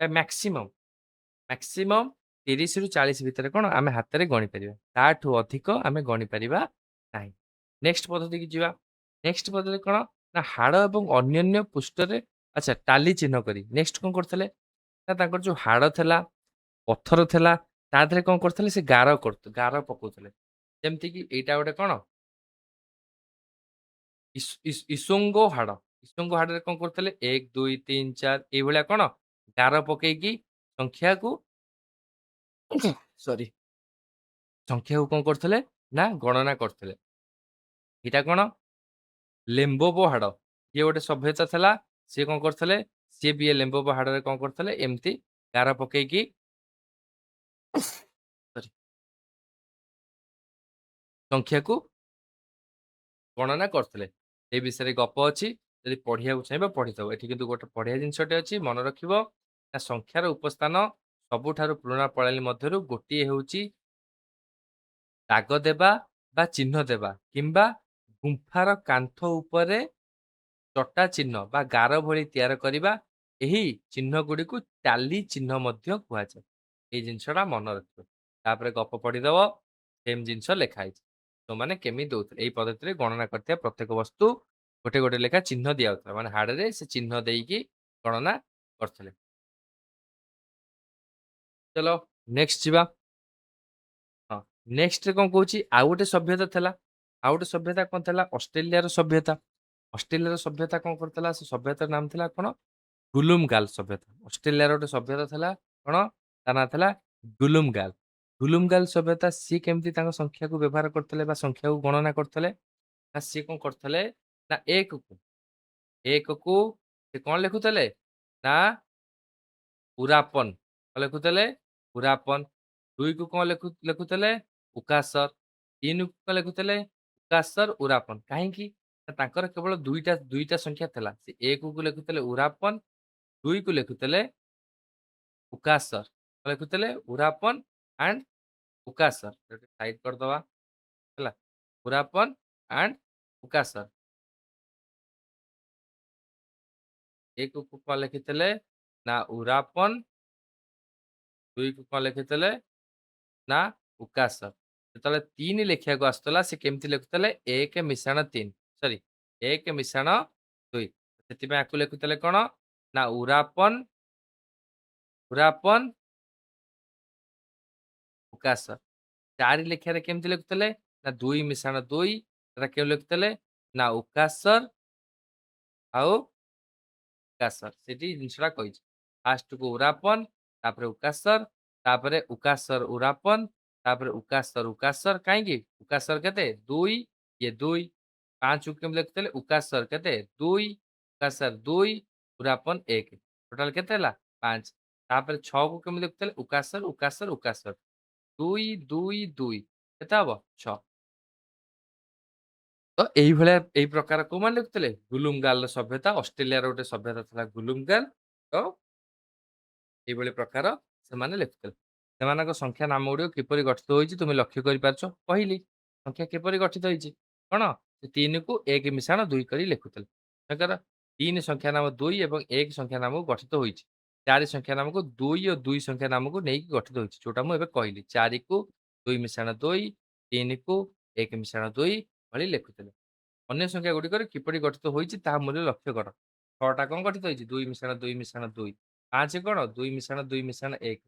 ମ୍ୟାକ୍ସିମମ୍ ମ୍ୟାକ୍ସିମମ୍ 30 ରୁ 40 ଭିତରେ କଣ ଆମେ ହାତରେ ଗଣି ପାରିବା ତାଠୁ ଅଧିକ ଆମେ ଗଣି ପାରିବା ନାହିଁ ନେକ୍ସଟ ପଦ୍ଧତିକି ଯିବା ନେକ୍ସଟ ପଦ୍ଧତି କଣ ନା ହାଡ଼ ଏବଂ ଅନ୍ୟାନ୍ୟ ପୃଷ୍ଠରେ ଆଚ୍ଛା ଟାଲି ଚିହ୍ନ କରି ନେକ୍ସଟ କଣ କରୁଥିଲେ ନା ତାଙ୍କର ଯୋଉ ହାଡ଼ ଥିଲା, ପଥର ଥିଲା, ତା ଦେହରେ କଣ କରୁଥିଲେ ସେ ଗାର ପକଉଥିଲେ। ଯେମିତି କି ଏଇଟା ଗୋଟେ କଣ ଇସୋଙ୍ଗୋ ହାଡ଼। ଇସୋଙ୍ଗୋ ହାଡ଼ରେ କଣ କରୁଥିଲେ 1, 2, 3, 4 ଏଇଭଳିଆ କଣ ଗାର ପକେଇକି ସଂଖ୍ୟାକୁ ସରି ସଂଖ୍ୟାକୁ କଣ କରୁଥିଲେ ନା ଗଣନା କରୁଥିଲେ। ଏଇଟା କଣ ଲେମ୍ବୋବୋ ହାଡ଼। ଇଏ ଗୋଟେ ସଭ୍ୟତା ଥିଲା। ସିଏ କଣ କରୁଥିଲେ ସିଏ ବି ଏ ଲେମ୍ବୋବୋ ହାଡ଼ରେ କଣ କରୁଥିଲେ ଏମିତି ଗାର ପକେଇକି ସରି ସଂଖ୍ୟାକୁ ଗଣନା କରୁଥିଲେ। ଏ ବିଷୟରେ ଗପ ଅଛି। ଯଦି ପଢିବାକୁ ଚାହିଁବ ପଢିଥବ। ଏଠି କିନ୍ତୁ ଗୋଟେ ବଢିଆ ଜିନିଷଟେ ଅଛି ମନେ ରଖିବ। ନା ସଂଖ୍ୟାର ଉପସ୍ଥାନ ସବୁଠାରୁ ପୁରୁଣା ପ୍ରଣାଳୀ ମଧ୍ୟରୁ ଗୋଟିଏ ହେଉଛି ଦାଗ ଦେବା ବା ଚିହ୍ନ ଦେବା କିମ୍ବା ଗୁମ୍ଫାର କାନ୍ଥ ଉପରେ ଚଟା ଚିହ୍ନ ବା ଗାର ଭଳି ତିଆରି କରିବା। ଏହି ଚିହ୍ନ ଗୁଡ଼ିକୁ ଟାଲି ଚିହ୍ନ ମଧ୍ୟ କୁହାଯାଏ। ଏଇ ଜିନିଷଟା ମନେ ରଖିବ। ତାପରେ ଗପ ପଢିଦବ ସେମ୍ ଜିନିଷ ଲେଖା ହେଇଛି। ସେମାନେ କେମିତି ଦଉଥିଲେ ଏଇ ପଦ୍ଧତିରେ ଗଣନା କରିଥିବା ପ୍ରତ୍ୟେକ ବସ୍ତୁ ଗୋଟେ ଗୋଟେ ଲେଖା ଚିହ୍ନ ଦିଆଯାଉଥିଲା ମାନେ ହାଡରେ ସେ ଚିହ୍ନ ଦେଇକି ଗଣନା କରୁଥିଲେ। ଚଲୋ ନେକ୍ସଟ ଯିବା। ହଁ ନେକ୍ସଟରେ କଣ କହୁଛି ଆଉ ଗୋଟେ ସଭ୍ୟତା ଥିଲା। ଆଉ ଗୋଟେ ସଭ୍ୟତା କଣ ଥିଲା ଅଷ୍ଟ୍ରେଲିଆର ସଭ୍ୟତା। ଅଷ୍ଟ୍ରେଲିଆର ସଭ୍ୟତା କଣ କରୁଥିଲା ସେ ସଭ୍ୟତାର ନାମ ଥିଲା କଣ ଗୁଲୁମ ଗାଲ ସଭ୍ୟତା। ଅଷ୍ଟ୍ରେଲିଆର ଗୋଟେ ସଭ୍ୟତା ଥିଲା କଣ ତା ନାଁ ଥିଲା ଗୁଲୁମ ଗାଲ। ଗୁଲୁମ ଗାଲ ସଭ୍ୟତା ସିଏ କେମିତି ତାଙ୍କ ସଂଖ୍ୟାକୁ ବ୍ୟବହାର କରୁଥିଲେ ବା ସଂଖ୍ୟାକୁ ଗଣନା କରୁଥିଲେ ନା ସିଏ କଣ କରୁଥିଲେ ନା ଏକକୁ ସେ କଣ ଲେଖୁଥିଲେ ନା ଉରାପନ କଣ ଲେଖୁଥିଲେ ଉରାପନ। ଦୁଇକୁ କଣ ଲେଖୁଥିଲେ ଉକାସର। ତିନିକୁ କଣ ଲେଖୁଥିଲେ ଉକାସର ଉରାପନ। କାହିଁକି ନା ତାଙ୍କର କେବଳ ଦୁଇଟା ଦୁଇଟା ସଂଖ୍ୟା ଥିଲା। ସେ ଏକକୁ ଲେଖୁଥିଲେ ଉରାପନ, ଦୁଇକୁ ଲେଖୁଥିଲେ ଉକାସର। କଣ ଲେଖୁଥିଲେ ଉରାପନ ଆଣ୍ଡ ଉକାସର। ସାଇଡ କରିଦବା ହେଲା ଉରାପନ ଆଣ୍ଡ ଉକାସର। ଏକକୁ କଣ ଲେଖିଥିଲେ ନା ଉରାପନ, ଦୁଇକୁ କଣ ଲେଖିଥିଲେ ନା ଉକାସର। ଯେତେବେଳେ 3 ଲେଖିବାକୁ ଆସୁଥିଲା ସେ କେମିତି ଲେଖୁଥିଲେ 1 ମିଶାଣ 3 ସରି 1 ମିଶାଣ 2। ସେଥିପାଇଁ ଆକୁ ଲେଖୁଥିଲେ କଣ ନା ଉରାପନ ଉକାସର। 4 ଲେଖିବାରେ କେମିତି ଲେଖୁଥିଲେ ନା 2 ମିଶାଣ 2 ସେଟା କେଉଁ ଲେଖୁଥିଲେ ନା ଉକାସର ଆଉ ଉକାସର। ସେଠି ଜିନିଷଟା କହିଛି ଫାଷ୍ଟକୁ ଉରାପନ ତାପରେ ଉକାସର ତାପରେ ଉକାସର ଉରାପନ ତାପରେ ଉକାସର ଉକାସର। କାହିଁକି ଉକାସର କେତେ 2 ଇଏ 2 5କୁ କେମିତି ଲେଖୁଥିଲେ ଉକାସର କେତେ 2 ଉକାସର 2 ଉରାପନ 1 ଟୋଟାଲ କେତେ ହେଲା 5। ତାପରେ 6କୁ କେମିତି ଲେଖୁଥିଲେ ଉକାସର ଉକାସର ଉକାସର 2 2 2 କେତେ ହବ 6। ତ ଏଇଭଳିଆ ଏଇ ପ୍ରକାର କୋଉମାନେ ଲେଖୁଥିଲେ ଗୁଲୁମଗାଲର ସଭ୍ୟତା। ଅଷ୍ଟ୍ରେଲିଆର ଗୋଟେ ସଭ୍ୟତା ଥିଲା ଗୁଲୁମଗାଲ। ତ ଏଇଭଳି ପ୍ରକାର ସେମାନେ ଲେଖୁଥିଲେ। ସେମାନଙ୍କ ସଂଖ୍ୟା ନାମ ଗୁଡ଼ିକ କିପରି ଗଠିତ ହୋଇଛି ତୁମେ ଲକ୍ଷ୍ୟ କରିପାରୁଛ। କହିଲି ସଂଖ୍ୟା କିପରି ଗଠିତ ହେଇଛି କଣ ସେ 3କୁ 1 ମିଶାଣ 2 କରି ଲେଖୁଥିଲେ। ତାଙ୍କର 3 ସଂଖ୍ୟା ନାମ 2 ଏବଂ 1 ସଂଖ୍ୟା ନାମକୁ ଗଠିତ ହୋଇଛି। 4 ସଂଖ୍ୟା ନାମକୁ 2 ଓ 2 ସଂଖ୍ୟା ନାମକୁ ନେଇକି ଗଠିତ ହୋଇଛି ଯୋଉଟା ମୁଁ ଏବେ କହିଲି 4କୁ 2 ମିଶାଣ 2 3କୁ 1 ମିଶାଣ 2 ଭଳି ଲେଖୁଥିଲେ। ଅନ୍ୟ ସଂଖ୍ୟା ଗୁଡ଼ିକରେ କିପରି ଗଠିତ ହୋଇଛି ତାହା ମୂଲ୍ୟ ଲକ୍ଷ୍ୟ କର। 6ଟା କଣ ଗଠିତ ହେଇଛି 2 ମିଶାଣ 2 ମିଶାଣ 2। 5 କଣ 2 ମିଶାଣ 2 ମିଶାଣ 1।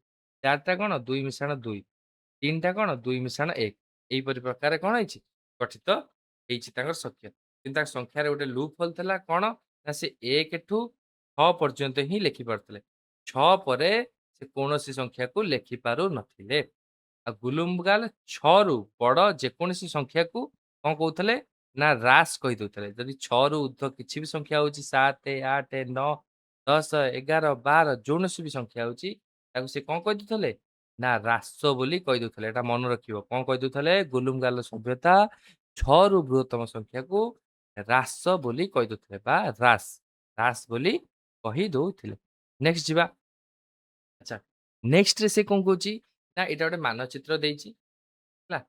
4ଟା କଣ 2 ମିଶାଣ 2। 3ଟା କଣ 2 ମିଶାଣ 1। ଏହିପରି ପ୍ରକାରରେ କଣ ହେଇଛି ଗଠିତ ହେଇଛି ତାଙ୍କର ସଂଖ୍ୟା। କିନ୍ତୁ ତାଙ୍କ ସଂଖ୍ୟାରେ ଗୋଟେ ଲୁପ୍ ହୋଲ୍ ଥିଲା କଣ ନା ସେ 1 ଠୁ 6 ପର୍ଯ୍ୟନ୍ତ ହିଁ ଲେଖିପାରୁଥିଲେ। 6 ପରେ ସେ କୌଣସି ସଂଖ୍ୟାକୁ ଲେଖି ପାରୁନଥିଲେ। ଆଉ ଗୁଲୁମଗାଲ 6ରୁ ବଡ଼ ଯେକୌଣସି ସଂଖ୍ୟାକୁ କଣ କହୁଥିଲେ ନା ହ୍ରାସ କହିଦଉଥିଲେ। ଯଦି 6ରୁ ଉର୍ଦ୍ଧ୍ୱ କିଛି ବି ସଂଖ୍ୟା ହଉଛି 7 8 9 10 11 12 କୌଣସି ବି ସଂଖ୍ୟା ହଉଛି ତାକୁ ସେ କଣ କହିଦଉଥିଲେ ନା ହ୍ରାସ ବୋଲି କହିଦଉଥିଲେ। ଏଟା ମନେ ରଖିବ କଣ କହିଦଉଥିଲେ ଗୁଲୁମଗାଲ ସଭ୍ୟତା 6ରୁ ବୃହତ୍ତମ ସଂଖ୍ୟାକୁ ହ୍ରାସ ବୋଲି କହିଦଉଥିଲେ ବା ହ୍ରାସ ହ୍ରାସ ବୋଲି କହି ଦଉଥିଲେ। ନେକ୍ସଟ ଯିବା। ଆଚ୍ଛା ନେକ୍ସଟରେ ସେ କଣ କହୁଛି ନା ଏଇଟା ଗୋଟେ ମାନଚିତ୍ର ଦେଇଛି ହେଲା।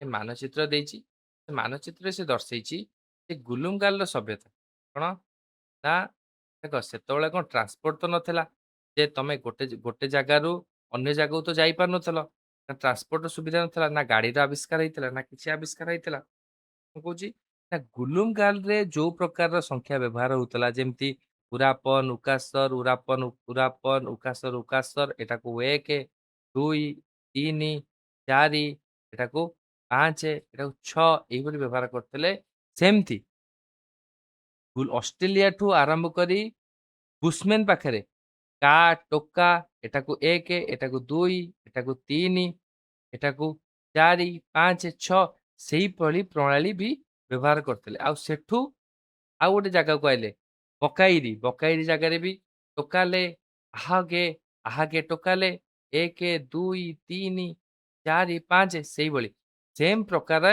ଏ ମାନଚିତ୍ର ଦେଇଛି ସେ ମାନଚିତ୍ରରେ ସେ ଦର୍ଶେଇଛି ଯେ ଗୁଲୁମଗାଲର ସଭ୍ୟତା କଣ ନା ଦେଖ ସେତେବେଳେ କଣ ଟ୍ରାନ୍ସପୋର୍ଟ ତ ନଥିଲା। ଯେ ତମେ ଗୋଟେ ଜାଗାରୁ ଅନ୍ୟ ଜାଗାକୁ ତ ଯାଇପାରୁନଥିଲ। ନା ଟ୍ରାନ୍ସପୋର୍ଟର ସୁବିଧା ନଥିଲା ନା ଗାଡିର ଆବିଷ୍କାର ହେଇଥିଲା ନା କିଛି ଆବିଷ୍କାର ହେଇଥିଲା। ମୁଁ କହୁଛି ନା ଗୁଲୁମଗାଲରେ ଯୋଉ ପ୍ରକାରର ସଂଖ୍ୟା ବ୍ୟବହାର ହଉଥିଲା ଯେମିତି ଉରାପନ ଉକାସର ଉରାପନ ଉରାପନ ଉକାସର ଉକାସର ଏଟାକୁ 1 2 3 4 ଏଟାକୁ 5 ଏଟାକୁ 6 ଏଇଭଳି ବ୍ୟବହାର କରୁଥିଲେ। ସେମିତି ଅଷ୍ଟ୍ରେଲିଆଠୁ ଆରମ୍ଭ କରି ବୁସମେନ୍ ପାଖରେ କା, ଟୋକା ଏଟାକୁ 1 ଏଟାକୁ 2 ଏଟାକୁ 3 ଏଟାକୁ 4 5 6 ସେଇଭଳି ପ୍ରଣାଳୀ ବି ବ୍ୟବହାର କରୁଥିଲେ। ଆଉ ସେଠୁ ଆଉ ଗୋଟେ ଜାଗାକୁ ଆଇଲେ ବକାଇରି, ବକାଇରି ଜାଗାରେ ବି ଟୋକାଲେ, ଆହାକେ, ଆହାକେ ଟୋକାଲେ 1 2 3 4 5 ସେଇଭଳି ସେମ୍ ପ୍ରକାର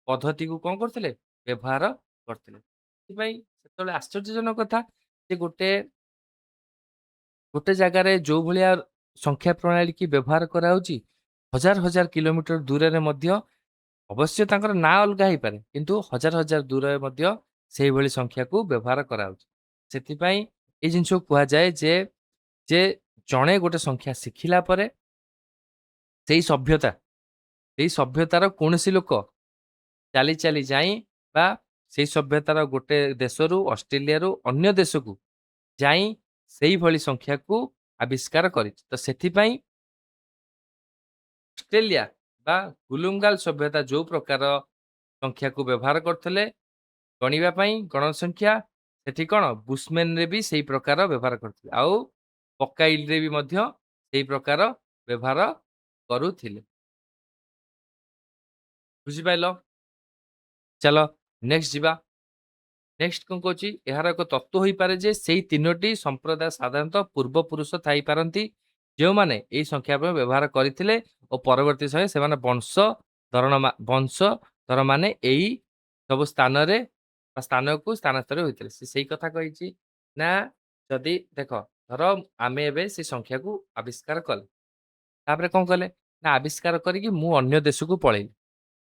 ପଦ୍ଧତିକୁ କଣ କରୁଥିଲେ ବ୍ୟବହାର କରୁଥିଲେ। ସେଥିପାଇଁ ସେତେବେଳେ ଆଶ୍ଚର୍ଯ୍ୟଜନକ କଥା ଯେ ଗୋଟେ ଜାଗାରେ ଯୋଉ ଭଳିଆ ସଂଖ୍ୟା ପ୍ରଣାଳୀ କି ବ୍ୟବହାର କରାଯାଉଛି ହଜାର ହଜାର କିଲୋମିଟର ଦୂରରେ ମଧ୍ୟ ଅବଶ୍ୟ ତାଙ୍କର ନାଁ ଅଲଗା ହେଇପାରେ କିନ୍ତୁ ହଜାର ହଜାର ଦୂରରେ ମଧ୍ୟ ସେଇଭଳି ସଂଖ୍ୟାକୁ ବ୍ୟବହାର କରାଯାଉଛି। ସେଥିପାଇଁ ଏଇ ଜିନିଷକୁ କୁହାଯାଏ ଯେ ଯେ ଜଣେ ଗୋଟେ ସଂଖ୍ୟା ଶିଖିଲା ପରେ ସେଇ ସଭ୍ୟତା ସେଇ ସଭ୍ୟତାର କୌଣସି ଲୋକ ଚାଲି ଚାଲି ଯାଇ ବା ସେଇ ସଭ୍ୟତାର ଗୋଟେ ଦେଶରୁ ଅଷ୍ଟ୍ରେଲିଆରୁ ଅନ୍ୟ ଦେଶକୁ ଯାଇ ସେଇଭଳି ସଂଖ୍ୟାକୁ ଆବିଷ୍କାର କରିଛି। ତ ସେଥିପାଇଁ ଅଷ୍ଟ୍ରେଲିଆ ବା ଗୁଲୁଙ୍ଗାଲ ସଭ୍ୟତା ଯୋଉ ପ୍ରକାର ସଂଖ୍ୟାକୁ ବ୍ୟବହାର କରୁଥିଲେ ଗଣିବା ପାଇଁ ଗଣସଂଖ୍ୟା ସେଠି କଣ ବୁସମେନରେ ବି ସେଇ ପ୍ରକାର ବ୍ୟବହାର କରୁଥିଲେ। ଆଉ ପକାଇଲରେ ବି ମଧ୍ୟ ସେଇ ପ୍ରକାର ବ୍ୟବହାର କରୁଥିଲେ। ବୁଝିପାରିଲ? ଚାଲ ନେକ୍ସଟ ଯିବା। ନେକ୍ସଟ କଣ କହୁଛି ଏହାର ଏକ ତତ୍ତ୍ୱ ହୋଇପାରେ ଯେ ସେଇ ତିନୋଟି ସମ୍ପ୍ରଦାୟ ସାଧାରଣତଃ ପୂର୍ବପୁରୁଷ ଥାଇପାରନ୍ତି ଯେଉଁମାନେ ଏହି ସଂଖ୍ୟା ବ୍ୟବହାର କରିଥିଲେ ଓ ପରବର୍ତ୍ତୀ ସମୟରେ ସେମାନେ ବଂଶଧରମାନେ ଏଇ ସବୁ ସ୍ଥାନରେ ବା ସ୍ଥାନକୁ ସ୍ଥାନାନ୍ତର ହୋଇଥିଲେ। ସେ ସେଇ କଥା କହିଛି ନା ଯଦି ଦେଖ ଧର ଆମେ ଏବେ ସେ ସଂଖ୍ୟାକୁ ଆବିଷ୍କାର କଲେ ତାପରେ କଣ କଲେ ନା ଆବିଷ୍କାର କରିକି ମୁଁ ଅନ୍ୟ ଦେଶକୁ ପଳେଇଲି।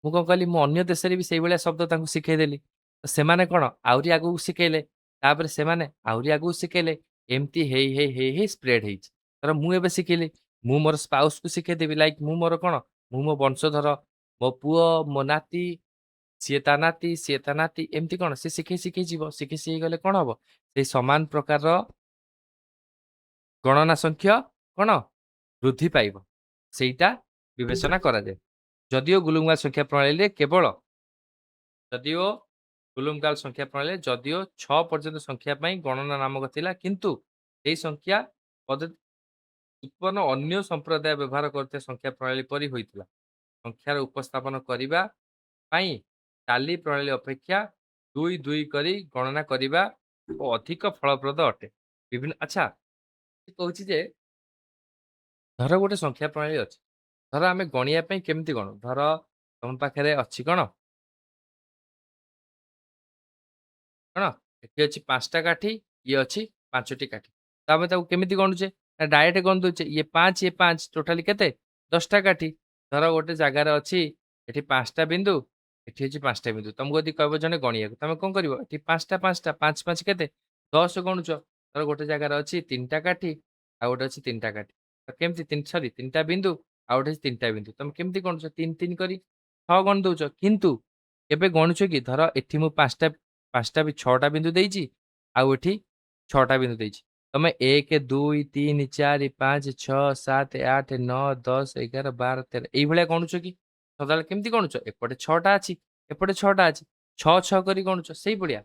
ମୁଁ କଣ କଲି ମୁଁ ଅନ୍ୟ ଦେଶରେ ବି ସେଇଭଳିଆ ଶବ୍ଦ ତାଙ୍କୁ ଶିଖେଇଦେଲି। ତ ସେମାନେ କଣ ଆହୁରି ଆଗକୁ ଶିଖେଇଲେ ତାପରେ ସେମାନେ ଆହୁରି ଆଗକୁ ଶିଖେଇଲେ ଏମିତି ହେଇ ହେଇ ହେଇ ହେଇ ସ୍ପ୍ରେଡ ହେଇଛି। ଧର ମୁଁ ଏବେ ଶିଖିଲି ମୁଁ ମୋର ସ୍ପାଉସକୁ ଶିଖେଇଦେବି ଲାଇକ୍ ମୁଁ ମୋର କଣ ମୁଁ ମୋ ବଂଶଧର ମୋ ପୁଅ ମୋ ନାତି ସିଏ ତା ନାତି ଏମିତି କଣ ସେ ଶିଖେଇ ଶିଖେଇ ଯିବ ଶିଖେଇ ଶିଖେଇ ଗଲେ କଣ ହବ ସେଇ ସମାନ ପ୍ରକାରର ଗଣନା ସଂଖ୍ୟା କଣ ବୃଦ୍ଧି ପାଇବ ସେଇଟା ବିବେଚନା କରାଯାଏ। ଯଦିଓ ଗୁଲୁମା ସଂଖ୍ୟା ପ୍ରଣାଳୀରେ କେବଳ ଯଦିଓ ଗୁଲୁମକାଲ ସଂଖ୍ୟା ପ୍ରଣାଳୀରେ ଯଦିଓ 6 ପର୍ଯ୍ୟନ୍ତ ସଂଖ୍ୟା ପାଇଁ ଗଣନା ନାମକ ଥିଲା କିନ୍ତୁ ଏହି ସଂଖ୍ୟା ପଦ୍ଧତି ଉତ୍ପନ୍ନ ଅନ୍ୟ ସମ୍ପ୍ରଦାୟ ବ୍ୟବହାର କରୁଥିବା ସଂଖ୍ୟା ପ୍ରଣାଳୀ ପରି ହୋଇଥିଲା। ସଂଖ୍ୟାର ଉପସ୍ଥାପନ କରିବା ପାଇଁ ଟାଲି ପ୍ରଣାଳୀ ଅପେକ୍ଷା 2 2 କରି ଗଣନା କରିବା ଓ ଅଧିକ ଫଳପ୍ରଦ ଅଟେ। ବିଭିନ୍ନ ଆଚ୍ଛା କହୁଛି ଯେ ଧର ଗୋଟେ ସଂଖ୍ୟା ପ୍ରଣାଳୀ ଅଛି ଧର ଆମେ ଗଣିବା ପାଇଁ କେମିତି ଗଣୁ ଧର ତମ ପାଖରେ ଅଛି କଣ କଣ ଏଠି ଅଛି 5ଟା କାଠି ଇଏ ଅଛି 5ଟି କାଠି ତ ଆମେ ତାକୁ କେମିତି ଗଣୁଛେ ନା ଡାଇରେକ୍ଟ ଗଣି ଦଉଛେ ଇଏ 5 ଟୋଟାଲି କେତେ 10ଟା କାଠି। ଧର ଗୋଟେ ଜାଗାରେ ଅଛି ଏଠି 5ଟା ବିନ୍ଦୁ ଏଠି ଅଛି 5ଟା ବିନ୍ଦୁ ତମକୁ ଯଦି କହିବ ଜଣେ ଗଣିବାକୁ ତମେ କଣ କରିବ ଏଠି 5ଟା 5ଟା 5 5 କେତେ 10 ଗଣୁଛ। ଧର ଗୋଟେ ଜାଗାରେ ଅଛି 3ଟା କାଠି ଆଉ ଗୋଟେ ଅଛି 3ଟା କାଠି ତ କେମିତି ସରି 3ଟା ବିନ୍ଦୁ ଆଉ ଗୋଟେ ଅଛି 3ଟା ବିନ୍ଦୁ ତମେ କେମିତି ଗଣୁଛ 3 3 କରି 6 ଗଣି ଦଉଛ କିନ୍ତୁ ଏବେ ଗଣୁଛ କି ଧର ଏଠି ମୁଁ 5ଟା ବି 6ଟା ବିନ୍ଦୁ ଦେଇଛି ଆଉ ଏଠି 6ଟା ବିନ୍ଦୁ ଦେଇଛି ତମେ 1 2 3 4 5 6 7 8 9 10 11 12 13 ଏଇଭଳିଆ ଗଣୁଛ କି ସଦାବେଳେ କେମିତି ଗଣୁଛ ଏପଟେ 6ଟା ଅଛି ଏପଟେ 6ଟା ଅଛି 6 6 କରି ଗଣୁଛ ସେଇଭଳିଆ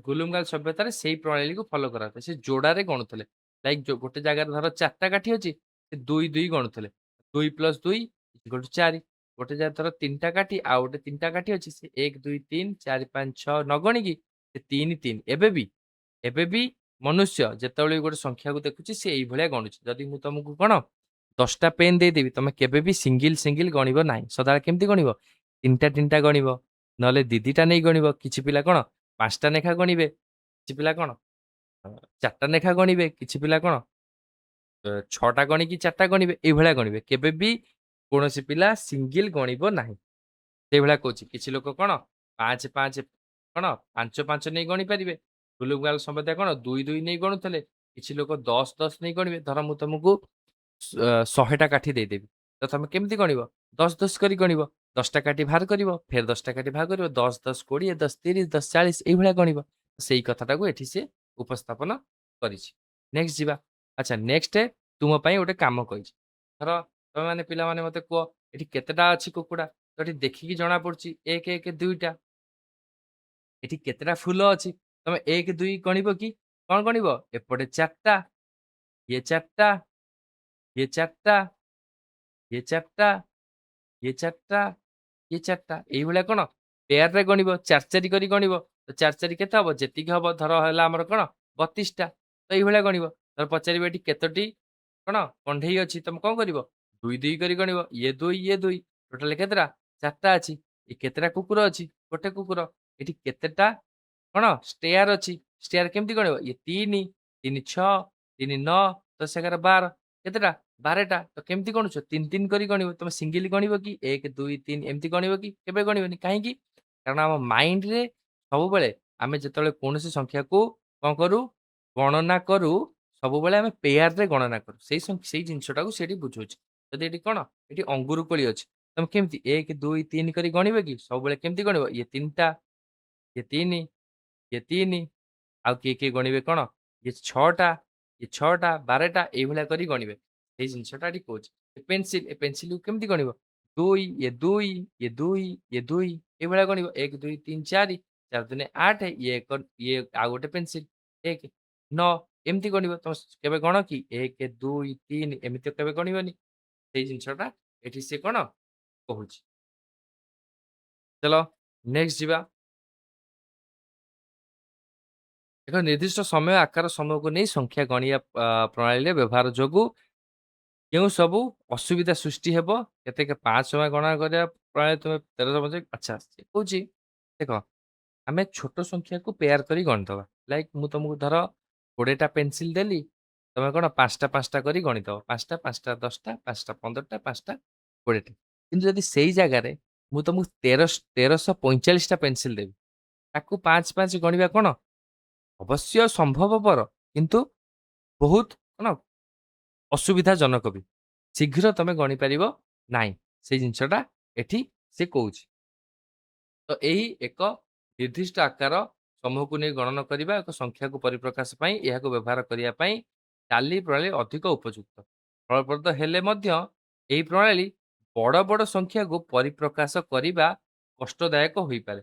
ଗୁଲୁମଗାଲ ସଭ୍ୟତାରେ ସେଇ ପ୍ରଣାଳୀକୁ ଫଲୋ କରାଉଥିଲେ ସେ ଯୋଡାରେ ଗଣୁଥିଲେ ଲାଇକ୍ ଗୋଟେ ଜାଗାରେ ଧର 4ଟା କାଠି ଅଛି ସେ 2 2 ଗଣୁଥିଲେ 2 + 2 = 4 ଗୋଟେ ଜାଗାରେ ଧର 3ଟା କାଠି ଆଉ ଗୋଟେ 3ଟା କାଠି ଅଛି ସେ 1 2 3 4 5 6 ନ ଗଣିକି ସେ 3 3 ଏବେ ବି ମନୁଷ୍ୟ ଯେତେବେଳେ ଗୋଟେ ସଂଖ୍ୟାକୁ ଦେଖୁଛି ସେ ଏଇଭଳିଆ ଗଣୁଛି। ଯଦି ମୁଁ ତମକୁ କଣ 10ଟା ପେନ୍ ଦେଇଦେବି ତମେ କେବେ ବି ସିଙ୍ଗିଲ ସିଙ୍ଗିଲ ଗଣିବ ନାହିଁ ସଦାବେଳେ କେମିତି ଗଣିବ 3ଟା 3ଟା ଗଣିବ ନହେଲେ ଦିଟା ନେଇ ଗଣିବ କିଛି ପିଲା କଣ 5ଟା ଲେଖା ଗଣିବେ କିଛି ପିଲା କଣ 4ଟା ଲେଖା ଗଣିବେ କିଛି ପିଲା କଣ 6ଟା ଗଣିକି 4ଟା ଗଣିବେ ଏଇଭଳିଆ ଗଣିବେ କେବେ ବି କୌଣସି ପିଲା ସିଙ୍ଗିଲ ଗଣିବ ନାହିଁ। ସେଇଭଳିଆ କହୁଛି କିଛି ଲୋକ କଣ 5 5 କଣ 5 5 ନେଇ ଗଣି ପାରିବେ ଗୁଲୁଗାଲ ସମ୍ବନ୍ଧ କଣ 2 2 ନେଇ ଗଣୁଥିଲେ କିଛି ଲୋକ 10 10 ନେଇ ଗଣିବେ। ଧର ମୁଁ ତମକୁ 100ଟା କାଠି ଦେଇଦେବି ତ ତମେ କେମିତି ଗଣିବ 10 10 କରି ଗଣିବ 10ଟା କାଠି ବାହାର କରିବ ଫେର 10ଟା କାଠି ବାହାର କରିବ 10 10 20 10 30 10 40 ଏଇଭଳିଆ ଗଣିବ ସେଇ କଥାଟାକୁ ଏଠି ସେ ଉପସ୍ଥାପନ କରିଛି। ନେକ୍ସଟ ଯିବା। ଆଚ୍ଛା ନେକ୍ସଟ ତୁମ ପାଇଁ ଗୋଟେ କାମ କହିଛି। ଧର ତମେମାନେ ପିଲାମାନେ ମତେ କୁହ ଏଠି କେତେଟା ଅଛି କୁକୁଡ଼ା? ତ ଏଠି ଦେଖିକି ଜଣା ପଡୁଛି 1 1 2ଟା। ଏଠି କେତେଟା ଫୁଲ ଅଛି? ତମେ 1 2 ଗଣିବ କି? କଣ ଗଣିବ? ଏପଟେ 4ଟା, ଇଏ 4ଟା, ଇଏ 4ଟା, ଇଏ 4ଟା, ଇଏ 4ଟା, ଇଏ 4ଟା। ଏଇଭଳିଆ କଣ ପେୟାରରେ ଗଣିବ, 4 4 କରି ଗଣିବ। ତ 4 4 କେତେ ହବ? ଯେତିକି ହବ ଧର ହେଲା ଆମର କଣ 32ଟା। ତ ଏଇଭଳିଆ ଗଣିବ। ଧର ପଚାରିବ ଏଠି କେତୋଟି କଣ କଣ୍ଢେଇ ଅଛି? ତମେ କଣ କରିବ? 2 2 କରି ଗଣିବ। ଇଏ 2 ଇଏ 2। ଟୋଟାଲ କେତେଟା? 4ଟା ଅଛି। ଏ କେତେଟା କୁକୁର ଅଛି? ଗୋଟେ କୁକୁର। ଏଠି କେତେଟା କଣ ଷ୍ଟେୟାର ଅଛି? ଷ୍ଟେୟାର କେମିତି ଗଣିବ? ଇଏ 3 3 6 3 9 10 11 12 କେତେଟା? 12ଟା। ତ କେମିତି ଗଣୁଛ? 3 3 କରି ଗଣିବ। ତମେ ସିଙ୍ଗିଲ ଗଣିବ କି? 1 2 3 ଏମିତି ଗଣିବ କି? କେବେ ଗଣିବନି। କାହିଁକି? କାରଣ ଆମ ମାଇଣ୍ଡରେ ସବୁବେଳେ ଆମେ ଯେତେବେଳେ କୌଣସି ସଂଖ୍ୟାକୁ କଣ କରୁ? ଗଣନା କରୁ, ସବୁବେଳେ ଆମେ ପେୟାରରେ ଗଣନା କରୁ। ସେଇ ଜିନିଷଟାକୁ ସେଇଠି ବୁଝଉଛି। ଯଦି ଏଠି କଣ? ଏଠି ଅଙ୍ଗୁରୁ କୋଳି ଅଛି। ତମେ କେମିତି 1 2 3 କରି ଗଣିବ କି? ସବୁବେଳେ କେମିତି ଗଣିବ? ଇଏ 3ଟା, ଇଏ 3 ଇଏ 3 ଆଉ କିଏ ଗଣିବେ କଣ? ଇଏ 6ଟା, ଇଏ 6ଟା, 12ଟା ଏଇଭଳିଆ କରି ଗଣିବେ। ସେଇ ଜିନିଷଟା ଏଠି କହୁଛି। ଏ ପେନସିଲକୁ କେମିତି ଗଣିବ? 2 ଇଏ 2 ଇଏ 2 ଇଏ 2 ଏଇଭଳିଆ ଗଣିବ। 1 2 3 4 4 ଦୁନେ 8 ଇଏ ଆଉ ଗୋଟେ ପେନସିଲ 1 9 ଏମିତି ଗଣିବ। ତମେ କେବେ ଗଣ କି? 1 2 3 ଏମିତି କେବେ ଗଣିବନି। ସେଇ ଜିନିଷଟା ଏଠି ସେ କଣ କହୁଛି। ଚାଲ ନେକ୍ସଟ ଯିବା। ଏକ ନିର୍ଦ୍ଦିଷ୍ଟ ସମୟ ଆକାର ସମୟକୁ ନେଇ ସଂଖ୍ୟା ଗଣିବା ପ୍ରଣାଳୀରେ ବ୍ୟବହାର ଯୋଗୁଁ କେଉଁ ସବୁ ଅସୁବିଧା ସୃଷ୍ଟି ହେବ? କେତେକ 5 ସମୟ ଗଣନା କରିବା ପ୍ରଣାଳୀ ତୁମେ 13 ଆଚ୍ଛା ସେ କହୁଛି ଦେଖ ଆମେ ଛୋଟ ସଂଖ୍ୟାକୁ ପେୟାର କରି ଗଣିଦବା। ଲାଇକ୍ ମୁଁ ତମକୁ ଧର 20ଟା ପେନସିଲ ଦେଲି, ତମେ କଣ 5ଟା 5ଟା କରି ଗଣିଦବ। 5ଟା 5ଟା 10ଟା 5ଟା 15ଟା 5ଟା 20ଟା। କିନ୍ତୁ ଯଦି ସେଇ ଜାଗାରେ ମୁଁ ତମକୁ 1345ଟା ପେନସିଲ ଦେବି, ତାକୁ 5 5 ଗଣିବା କଣ ଅବଶ୍ୟ ସମ୍ଭବପର, କିନ୍ତୁ ବହୁତ କଣ ଅସୁବିଧାଜନକ ବି। ଶୀଘ୍ର ତମେ ଗଣିପାରିବ ନାହିଁ। ସେଇ ଜିନିଷଟା ଏଠି ସେ କହୁଛି। ତ ଏହି ଏକ ନିର୍ଦ୍ଦିଷ୍ଟ ଆକାର ସମୂହକୁ ନେଇ ଗଣନ କରିବା ଏକ ସଂଖ୍ୟାକୁ ପରିପ୍ରକାଶ ପାଇଁ ଏହାକୁ ବ୍ୟବହାର କରିବା ପାଇଁ ଟାଲି ପ୍ରଣାଳୀ ଅଧିକ ଉପଯୁକ୍ତ। ଫଳପ୍ରଦ ହେଲେ ମଧ୍ୟ ଏହି ପ୍ରଣାଳୀ ବଡ଼ ବଡ଼ ସଂଖ୍ୟାକୁ ପରିପ୍ରକାଶ କରିବା କଷ୍ଟଦାୟକ ହୋଇପାରେ।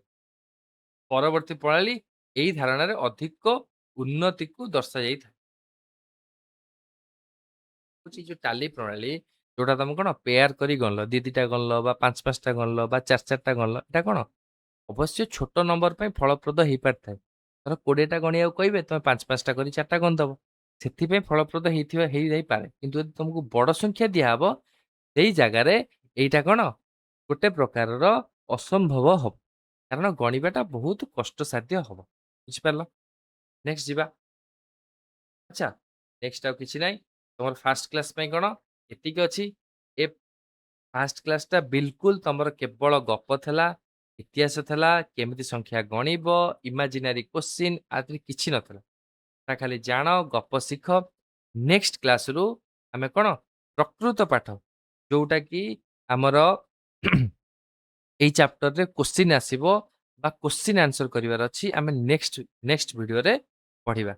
ପରବର୍ତ୍ତୀ ପ୍ରଣାଳୀ ଏହି ଧାରଣାରେ ଅଧିକ ଉନ୍ନତିକୁ ଦର୍ଶାଯାଇଥାଏ। ହଉଛି ଯୋଉ ଟାଲି ପ୍ରଣାଳୀ ଯୋଉଟା ତମେ କଣ ପେୟାର କରି ଗଣିଲ, ଦି ଦିଟା ଗଣିଲ ବା 5 5ଟା ଗଣିଲ ବା 4 4ଟା ଗଣିଲ, ଏଟା କଣ ଅବଶ୍ୟ ଛୋଟ ନମ୍ବର ପାଇଁ ଫଳପ୍ରଦ ହେଇପାରିଥାଏ। ଧର 20ଟା ଗଣିବାକୁ କହିବେ ତମେ 5 5ଟା କରି 4ଟା ଗଣିଦବ। ସେଥିପାଇଁ ଫଳପ୍ରଦ ହେଇଯାଇପାରେ। କିନ୍ତୁ ଯଦି ତମକୁ ବଡ଼ ସଂଖ୍ୟା ଦିଆହବ, ସେଇ ଜାଗାରେ ଏଇଟା କଣ ଗୋଟେ ପ୍ରକାରର ଅସମ୍ଭବ ହବ। କାରଣ ଗଣିବାଟା ବହୁତ କଷ୍ଟସାଧ୍ୟ ହବ। ବୁଝିପାରିଲ? ନେକ୍ସଟ ଯିବା। ଆଚ୍ଛା ନେକ୍ସଟ ଆଉ କିଛି ନାହିଁ। ତମର ଫାଷ୍ଟ କ୍ଲାସ ପାଇଁ କଣ ଏତିକି ଅଛି। ଏ ଫାଷ୍ଟ କ୍ଲାସଟା ବିଲକୁଲ ତମର କେବଳ ଗପ ଥିଲା, ଇତିହାସ ଥିଲା, କେମିତି ସଂଖ୍ୟା ଗଣିବ, ଇମାଜିନାରୀ କୋଶ୍ଚିନ୍ ଆଦି କିଛି ନଥିଲା। ତା ଖାଲି ଜାଣ, ଗପ ଶିଖ। ନେକ୍ସଟ କ୍ଲାସରୁ ଆମେ କଣ ପ୍ରକୃତ ପାଠ, ଯୋଉଟା କି ଆମର ଏଇ ଚାପ୍ଟରରେ କୋଶ୍ଚିନ୍ ଆସିବ ବା କୋଶ୍ଚିନ୍ ଆନ୍ସର କରିବାର ଅଛି, ଆମେ ନେକ୍ସଟ ଭିଡିଓରେ ପଢିବା।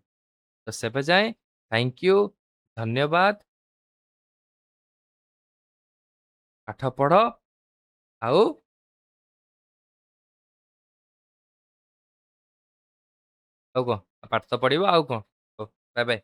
ତ ସେବେ ଯାଏଁ ଥ୍ୟାଙ୍କ ୟୁ, ଧନ୍ୟବାଦ। ପାଠ ପଢ ଆଉ ଆଉ କଣ ପାଠ ତ ପଢିବ ଆଉ କଣ। ହଉ ବାଏ ବାଏ।